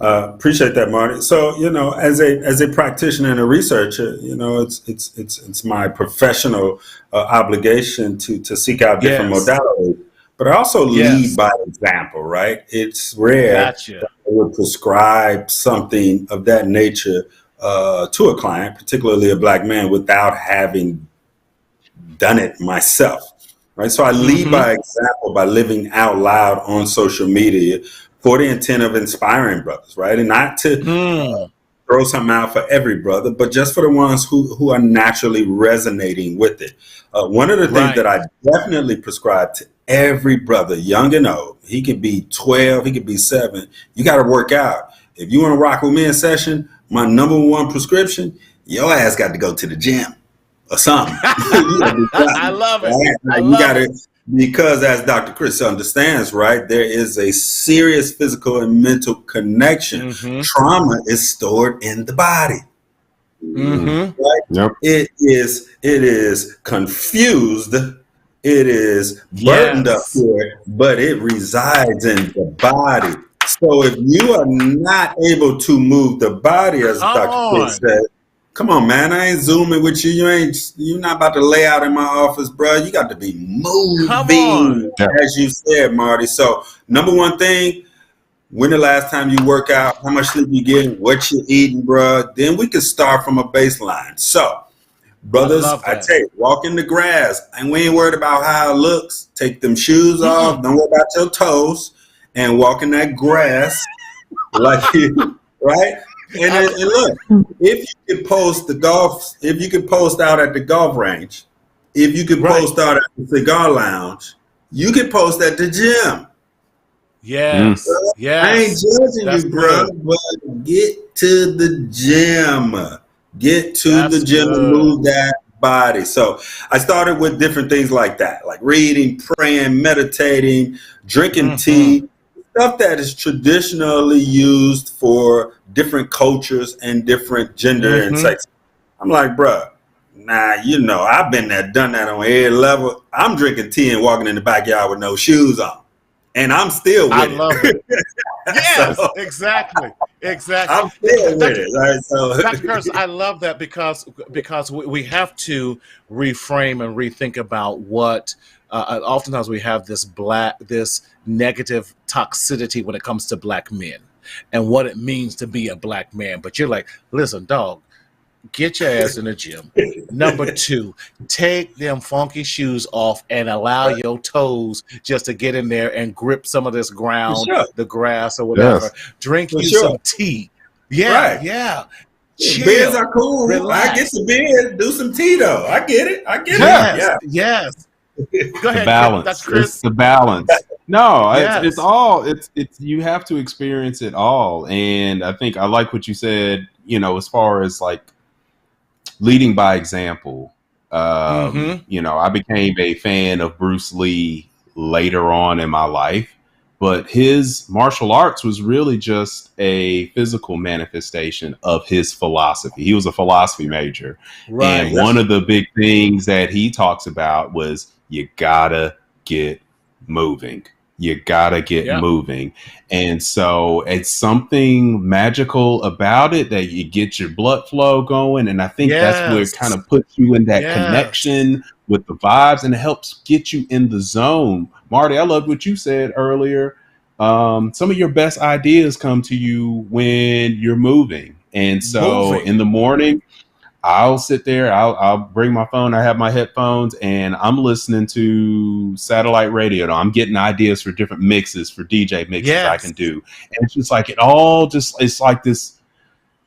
C: Appreciate that, Marty. So, you know, as a practitioner and a researcher, you know, it's my professional obligation to seek out different modalities, but I also lead by example, right? It's rare that I would prescribe something of that nature to a client, particularly a Black man, without having done it myself, right? So I lead by example by living out loud on social media for the intent of inspiring brothers, right? And not to throw something out for every brother, but just for the ones who are naturally resonating with it. One of the things that I definitely prescribe to every brother, young and old, he could be 12, he could be 7, you got to work out. If you want to rock with me in session, my number one prescription, your ass got to go to the gym or something.
A: I love it.
C: Because as Dr. Chris understands, right, there is a serious physical and mental connection. Trauma is stored in the body. Right? Yep. It is confused. It is burdened up here, but it resides in the body. So if you are not able to move the body, as Dr. Chris said, come on, man, I ain't zooming with you. You're not about to lay out in my office, bro. You got to be moving, as you said, Marty. So number one thing, when the last time you work out, how much sleep you getting, what you eating, bro. Then we can start from a baseline. So, brothers, I tell you, walk in the grass, and we ain't worried about how it looks. Take them shoes off. Don't worry about your toes, and walk in that grass like you, right? And look, if you could post if you could post out at the golf range, if you could post out at the cigar lounge, you could post at the gym.
A: Yes. Yes.
C: I ain't judging you, bro, but get to the gym. Get to the gym and move that body. So I started with different things like that, like reading, praying, meditating, drinking tea, stuff that is traditionally used for different cultures and different gender and sex. I'm like, bro, nah, I've been there, done that on every level. I'm drinking tea and walking in the backyard with no shoes on. And I'm still with it. I love it.
A: Yes, so, exactly.
C: I'm still with it. Right? So,
A: Dr. Curtis, I love that because we have to reframe and rethink about what oftentimes we have this negative toxicity when it comes to Black men and what it means to be a Black man. But you're like, listen, dog, get your ass in the gym. Number 2, take them funky shoes off and allow your toes just to get in there and grip some of this ground, the grass or whatever. Yes. Drink you some tea. Yeah, yeah.
C: Beers are cool. Relax. I get some beers. Do some tea though. I get it.
A: Yes. Go ahead,
B: the balance.
A: That's Chris.
B: It's the balance. No, it's all. It's you have to experience it all. And I think I like what you said. As far as like leading by example. I became a fan of Bruce Lee later on in my life, but his martial arts was really just a physical manifestation of his philosophy. He was a philosophy major. Right. And one of the big things that he talks about was you gotta get moving. You gotta get moving. And so it's something magical about it that you get your blood flow going. And I think that's where it kind of puts you in that connection with the vibes and it helps get you in the zone. Marty, I loved what you said earlier. Some of your best ideas come to you when you're moving. And so in the morning, I'll sit there, I'll bring my phone, I have my headphones, and I'm listening to satellite radio. I'm getting ideas for different mixes, for DJ mixes I can do. And it's just like, it's like this,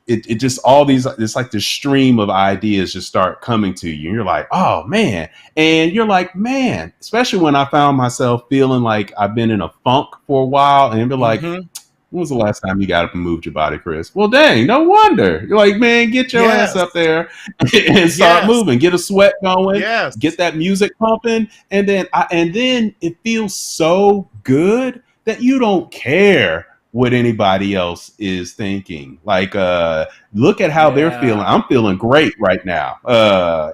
B: it's like this stream of ideas just start coming to you. And you're like, oh man. And you're like, man, especially when I found myself feeling like I've been in a funk for a while and be like, when was the last time you got up and moved your body, Chris? Well, dang, no wonder. You're like, man, get your ass up there and start moving. Get a sweat going. Get that music pumping. And then it feels so good that you don't care what anybody else is thinking. Like, look at how they're feeling. I'm feeling great right now.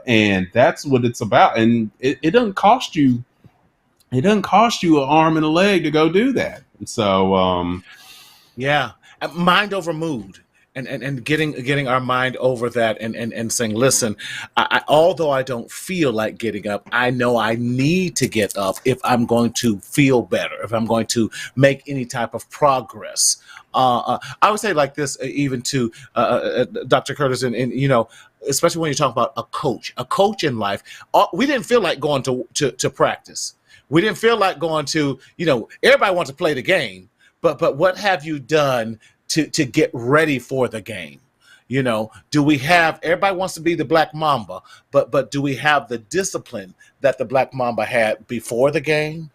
B: And that's what it's about. And it doesn't cost you. It doesn't cost you an arm and a leg to go do that. So,
A: mind over mood and getting our mind over that and saying, listen, although I don't feel like getting up, I know I need to get up if I'm going to feel better, if I'm going to make any type of progress. I would say like this, even to Dr. Curtis, and especially when you talk about a coach in life, we didn't feel like going to practice. We didn't feel like going to, everybody wants to play the game. But what have you done to get ready for the game? Do we have, everybody wants to be the Black Mamba, but do we have the discipline that the Black Mamba had before the game,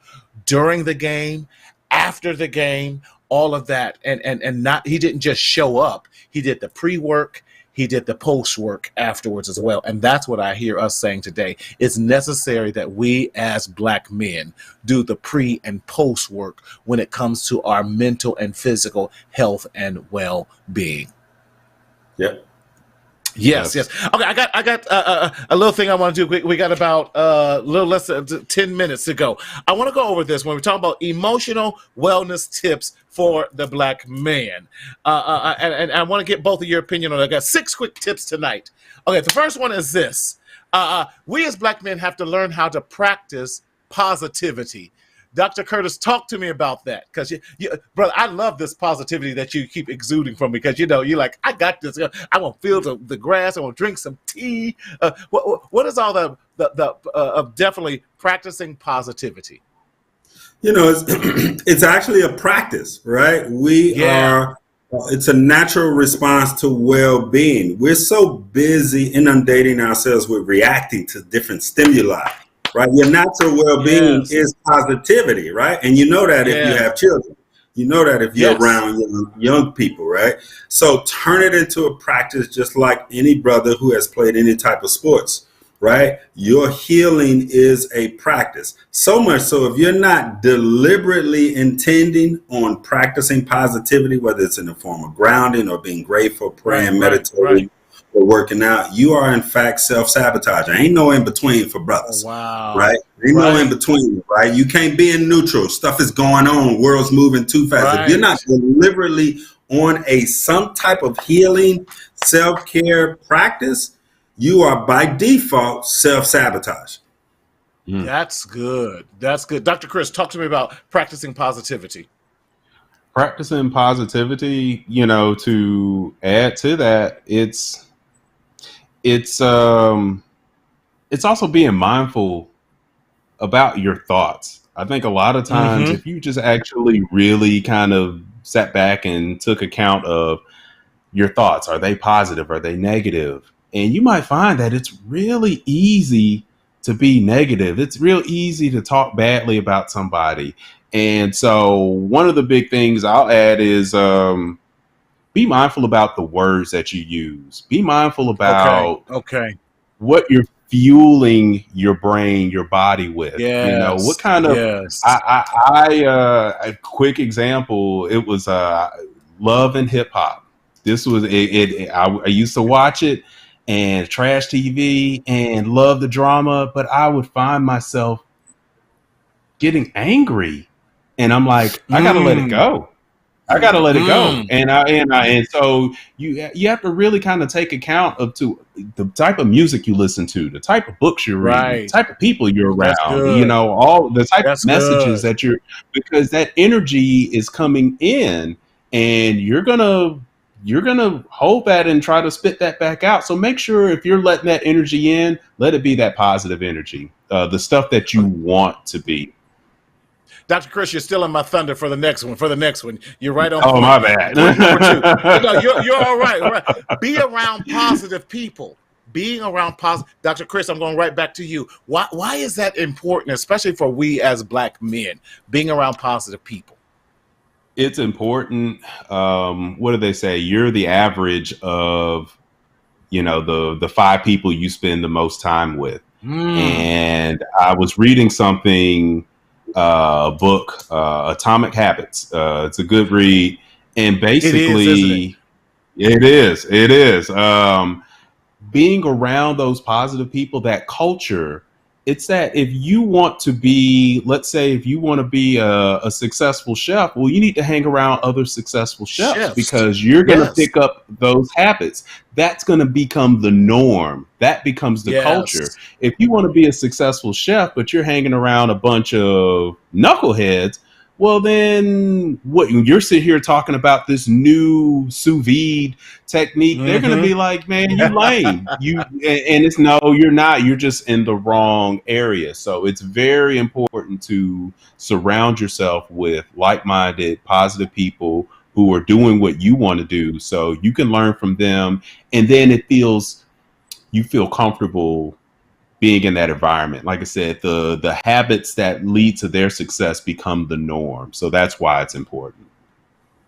A: during the game, after the game, all of that? And not, he didn't just show up. He did the pre-work. He did the post work afterwards as well. And that's what I hear us saying today. It's necessary that we as Black men do the pre and post work when it comes to our mental and physical health and well-being.
C: Yep.
A: Yes. Okay, I got a little thing I want to do. We got about a little less than 10 minutes to go. I want to go over this when we talk about emotional wellness tips for the Black man. And I want to get both of your opinion on it. I got 6 quick tips tonight. Okay, the first one is this. We as Black men have to learn how to practice positivity. Dr. Curtis, talk to me about that, because brother, I love this positivity that you keep exuding from me, because you're like, I got this. I want to feel the grass. I want to drink some tea. What is all the of definitely practicing positivity?
C: It's actually a practice, right? We are It's a natural response to well-being. We're so busy inundating ourselves with reacting to different stimuli, right? Your natural well-being is positivity, right? And you know that if you have children, you know that if you're around young people, right? So turn it into a practice, just like any brother who has played any type of sports, right? Your healing is a practice. So much so, if you're not deliberately intending on practicing positivity, whether it's in the form of grounding or being grateful, praying, meditating, or working out, you are in fact self-sabotaging. Ain't no in between for brothers.
A: Wow.
C: Right? Ain't no in between, right? You can't be in neutral. Stuff is going on. World's moving too fast. If you're not deliberately on some type of healing, self-care practice, you are by default self-sabotage.
A: That's good. That's good. Dr. Chris, talk to me about practicing positivity.
B: Practicing positivity, to add to that, it's also being mindful about your thoughts. I think a lot of times if you just actually really kind of sat back and took account of your thoughts, are they positive? Are they negative? And you might find that it's really easy to be negative. It's real easy to talk badly about somebody. And so one of the big things I'll add is be mindful about the words that you use. Be mindful about what you're fueling your brain, your body with. What kind of a quick example, it was Love and Hip Hop. This was I used to watch it and trash TV and love the drama, but I would find myself getting angry, and I'm like, I gotta let it go. I gotta let it go, and so you have to really kind of take account of the type of music you listen to, the type of books you're reading, the type of people you're around, all the type of messages that because that energy is coming in, and you're gonna hold that and try to spit that back out. So make sure if you're letting that energy in, let it be that positive energy, the stuff that you want to be.
A: Dr. Chris, you're still in my thunder for the next one. You're right on.
B: Oh, my bad.
A: No, you're all right. All right. Be around positive people. Being around positive. Dr. Chris, I'm going right back to you. Why is that important, especially for we as Black men, being around positive people?
B: It's important. What do they say? You're the average of, the 5 people you spend the most time with. And I was reading something, a book, Atomic Habits. It's a good read. And basically, it is. Being around those positive people, that culture, it's that if you want to be, let's say, if you want to be a successful chef, well, you need to hang around other successful chefs because you're going to pick up those habits. That's going to become the norm. That becomes the culture. If you want to be a successful chef, but you're hanging around a bunch of knuckleheads, well, then what? You're sitting here talking about this new sous vide technique. They're going to be like, man, you lame. And it's no, you're not. You're just in the wrong area. So it's very important to surround yourself with like-minded, positive people who are doing what you want to do, so you can learn from them. And then you feel comfortable being in that environment. Like I said, the habits that lead to their success become the norm. So that's why it's important.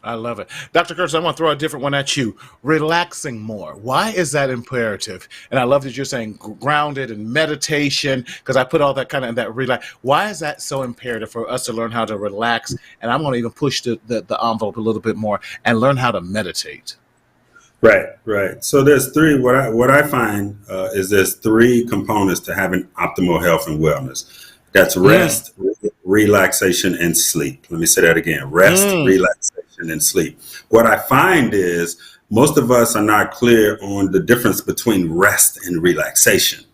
A: I love it. Dr. Kurtz, I want to throw a different one at you. Relaxing more. Why is that imperative? And I love that you're saying grounded and meditation, because I put all that kind of in that relax. Why is that so imperative for us to learn how to relax? And I'm going to even push the envelope a little bit more and learn how to meditate.
C: Right. So there's 3. What I find is there's 3 components to having optimal health and wellness. That's rest, relaxation, and sleep. Let me say that again. Rest, relaxation, and sleep. What I find is most of us are not clear on the difference between rest and relaxation.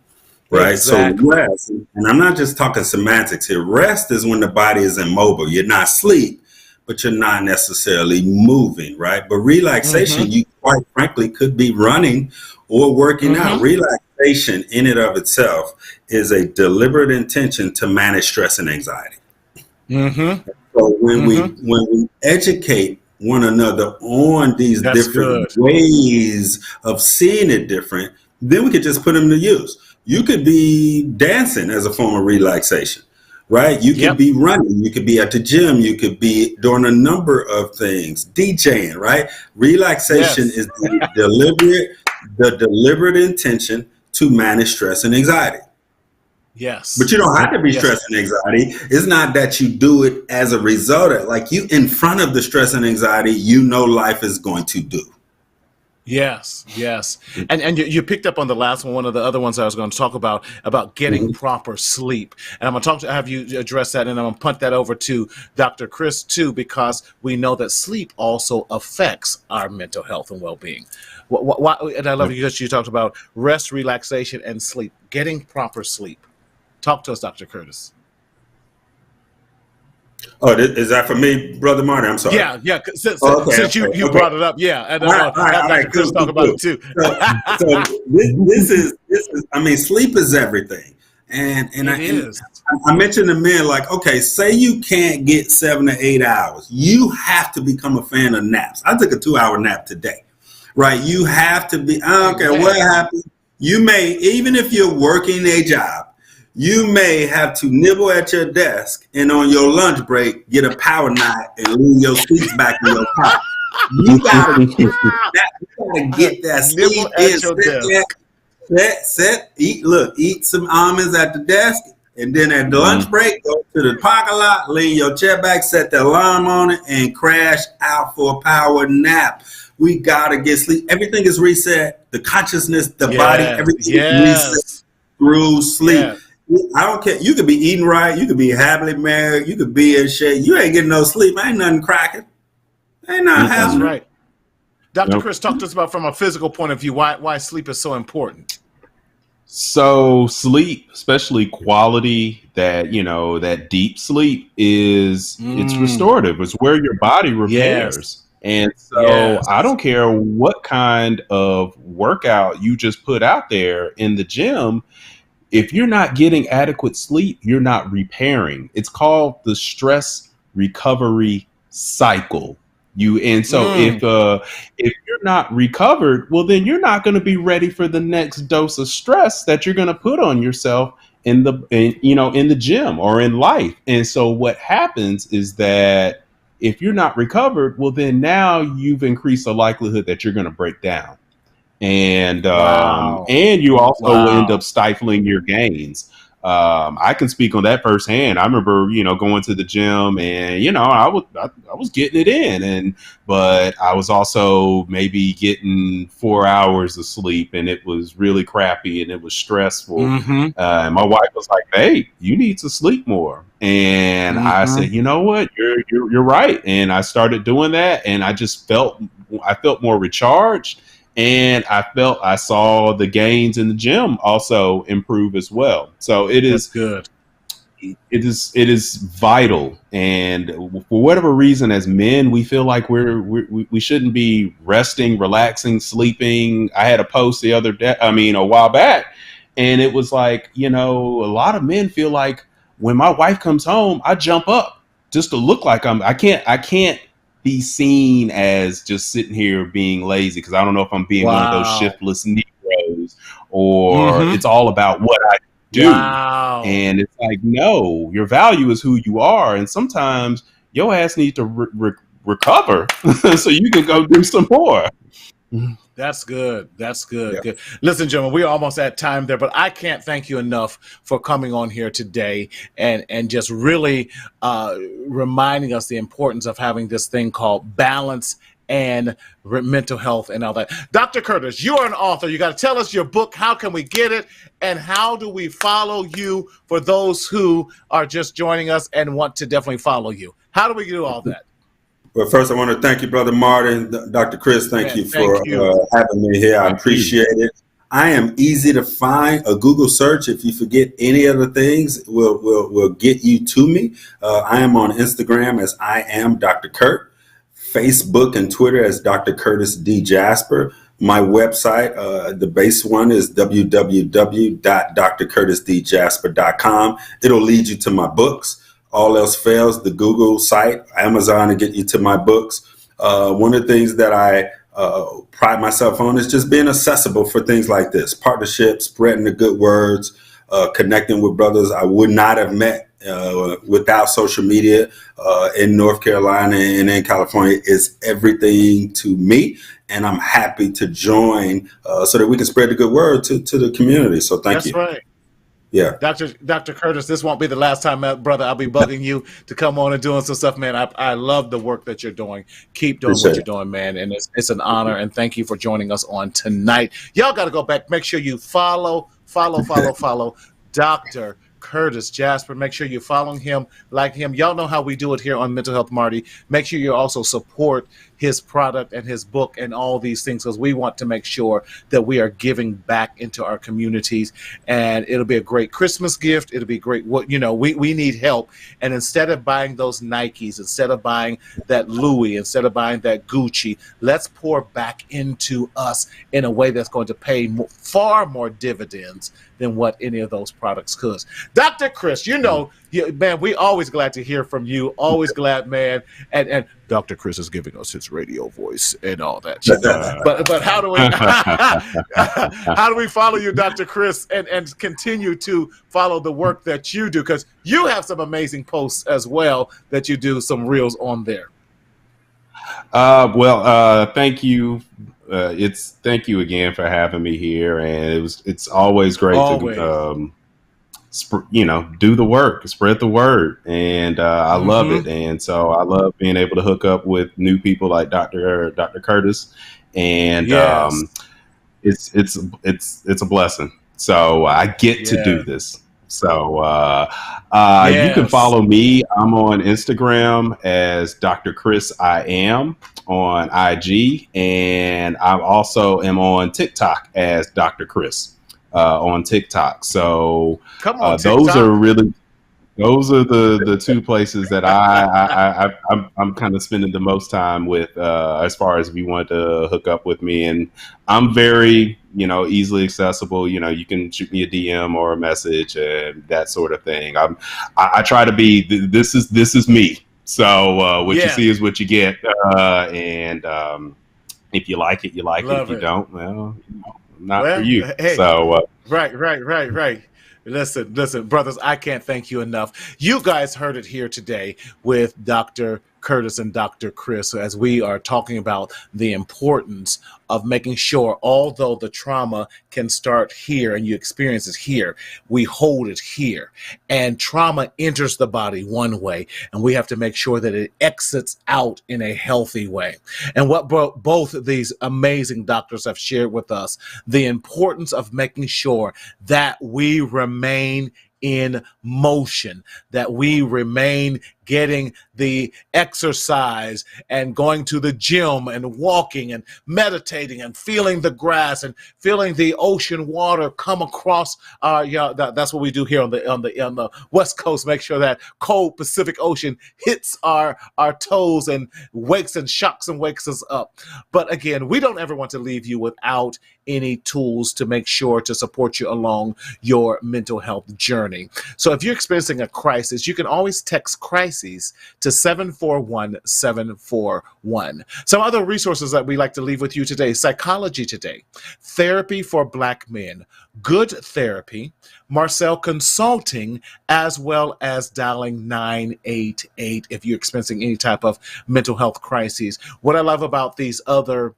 C: Right. Exactly. So rest, and I'm not just talking semantics here. Rest is when the body is immobile. You're not asleep, but you're not necessarily moving, right? But relaxation, you quite frankly could be running or working out. Relaxation in and of itself is a deliberate intention to manage stress and anxiety. So when we educate one another on these different ways of seeing it different, then we could just put them to use. You could be dancing as a form of relaxation, right? You could be running, you could be at the gym, you could be doing a number of things, DJing, right? Relaxation is the deliberate intention to manage stress and anxiety.
A: Yes.
C: But you don't have to be stress and anxiety. It's not that you do it as a result of, like, you in front of the stress and anxiety, you know life is going to do.
A: Yes. And you picked up on the last one of the other ones I was going to talk about getting proper sleep. And I'm going to have you address that, and I'm going to punt that over to Dr. Chris too, because we know that sleep also affects our mental health and well-being. And I love you because you talked about rest, relaxation, and sleep, getting proper sleep. Talk to us, Dr. Curtis.
C: Oh, is that for me, Brother Marty? I'm sorry.
A: Yeah. Since you brought it up, and Dr. Chris talk about it too.
C: So this is. I mean, sleep is everything, and I mentioned to men, like, okay, say you can't get 7 to 8 hours, you have to become a fan of naps. I took a 2-hour nap today, right? You have to be. I don't care what happens. You may, even if you're working a job, you may have to nibble at your desk and on your lunch break get a power nap and lean your seats back in your car. You gotta get that sleep in. Eat some almonds at the desk, and then at the lunch break, go to the parking lot, lean your chair back, set the alarm on it, and crash out for a power nap. We gotta get sleep. Everything is reset. The consciousness, the body, everything is reset through sleep. Yeah. I don't care. You could be eating right. You could be happily married. You could be in shape. You ain't getting no sleep. Ain't nothing cracking. Ain't nothing happening.
A: That's right. Dr. Chris, talk to us about, from a physical point of view, why sleep is so important.
B: So sleep, especially quality, that deep sleep it's restorative. It's where your body repairs. And so I don't care what kind of workout you just put out there in the gym. If you're not getting adequate sleep, you're not repairing. It's called the stress recovery cycle. If you're not recovered, well, then you're not going to be ready for the next dose of stress that you're going to put on yourself in the gym or in life. And so what happens is that if you're not recovered, well, then now you've increased the likelihood that you're going to break down. And you also end up stifling your gains. I can speak on that firsthand. I remember, going to the gym and, I was getting it in, but I was also maybe getting 4 hours of sleep, and it was really crappy and it was stressful. And my wife was like, "Hey, you need to sleep more." And I said, "You know what? You're right." And I started doing that, and I felt more recharged. And I saw the gains in the gym also improve as well. So that's good. It is vital. And for whatever reason, as men, we feel like we shouldn't be resting, relaxing, sleeping. I had a post a while back, and it was like, a lot of men feel like when my wife comes home, I jump up just to look like I can't be seen as just sitting here being lazy, because I don't know if I'm being one of those shiftless Negroes, or it's all about what I do. And it's like, no, your value is who you are, and sometimes your ass needs to recover so you can go do some more.
A: That's good. Good. Listen, gentlemen, we're almost at time there, but I can't thank you enough for coming on here today and just really reminding us the importance of having this thing called balance and mental health and all that. Dr. Curtis, you are an author. You got to tell us your book. How can we get it? And how do we follow you for those who are just joining us and want to definitely follow you? How do we do all that?
C: Well, first, I want to thank you, Brother Martin. Dr. Chris, thank you for having me here. I appreciate it. I am easy to find. A Google search, if you forget any of the things, will get you to me. I am on Instagram as I am Dr. Curt, Facebook and Twitter as Dr. Curtis D. Jasper. My website, the base one, is www.drcurtisdjasper.com. It'll lead you to my books. All else fails, the Google site, Amazon, to get you to my books. One of the things that I pride myself on is just being accessible for things like this, partnerships, spreading the good words, connecting with brothers I would not have met without social media in North Carolina and in California is everything to me. And I'm happy to join so that we can spread the good word to the community. So thank you.
A: That's right.
C: Yeah.
A: Dr. Curtis, this won't be the last time, brother. I'll be bugging you to come on and doing some stuff, man. I love the work that you're doing. Keep doing what you're doing, man. And it's an honor. And thank you for joining us on tonight. Y'all got to go back. Make sure you follow Dr. Curtis Jasper. Make sure you're following him, like him. Y'all know how we do it here on Mental Health Marty. Make sure you also support his product and his book and all these things, because we want to make sure that we are giving back into our communities. And it'll be a great Christmas gift. It'll be great. We need help. And instead of buying those Nikes, instead of buying that Louis, instead of buying that Gucci, let's pour back into us in a way that's going to pay far more dividends than what any of those products could. Dr. Chris, man, we always glad to hear from you. Always glad, man. And Dr. Chris is giving us his radio voice and all that. But how do we follow you, Dr. Chris, and continue to follow the work that you do? Because you have some amazing posts as well that you do some reels on there.
B: Thank you. Thank you again for having me here, and it's always great to do the work, spread the word, and I love it. And so I love being able to hook up with new people like Dr. Curtis, and it's a blessing. So I get to do this. So you can follow me. I'm on Instagram as Dr. Chris I am on IG, and I also am on TikTok as Dr. Chris on TikTok. So those are the two places that I'm kind of spending the most time with as far as if you want to hook up with me. And I'm very easily accessible. You can shoot me a DM or a message and that sort of thing. I try to be this is me. So what you see is what you get. And if you like it, you like it. If you don't, well, not for you.
A: Hey,
B: so
A: right. Listen, brothers, I can't thank you enough. You guys heard it here today with Dr. Curtis and Dr. Chris as we are talking about the importance of making sure, although the trauma can start here and you experience it here, we hold it here. And trauma enters the body one way, and we have to make sure that it exits out in a healthy way. And what both of these amazing doctors have shared with us, the importance of making sure that we remain in motion, that we remain getting the exercise and going to the gym and walking and meditating and feeling the grass and feeling the ocean water come across that's what we do here on the West Coast. Make sure that cold Pacific Ocean hits our toes and shocks and wakes us up. But again, we don't ever want to leave you without any tools to make sure to support you along your mental health journey. So if you're experiencing a crisis, you can always text crises to 741-741. Some other resources that we like to leave with you today: Psychology Today, Therapy for Black Men, Good Therapy, Marcel Consulting, as well as dialing 988 if you're experiencing any type of mental health crises. What I love about these other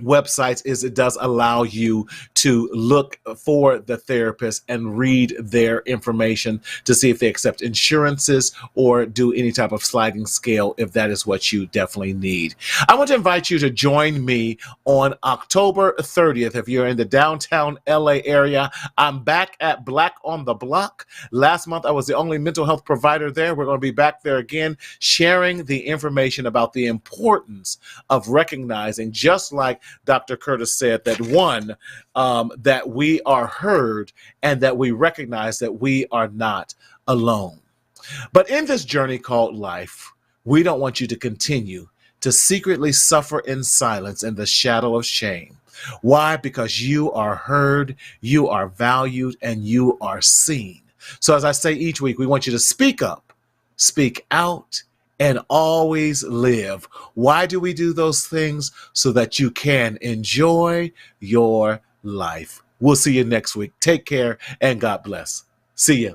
A: websites is it does allow you to look for the therapist and read their information to see if they accept insurances or do any type of sliding scale if that is what you definitely need. I want to invite you to join me on October 30th. If you're in the downtown LA area, I'm back at Black on the Block. Last month, I was the only mental health provider there. We're going to be back there again, sharing the information about the importance of recognizing, just like Dr. Curtis said, that that we are heard and that we recognize that we are not alone. But in this journey called life, we don't want you to continue to secretly suffer in silence in the shadow of shame. Why? Because you are heard, you are valued, and you are seen. So as I say each week, we want you to speak up, speak out, and always live. Why do we do those things? So that you can enjoy your life. We'll see you next week. Take care and God bless. See ya.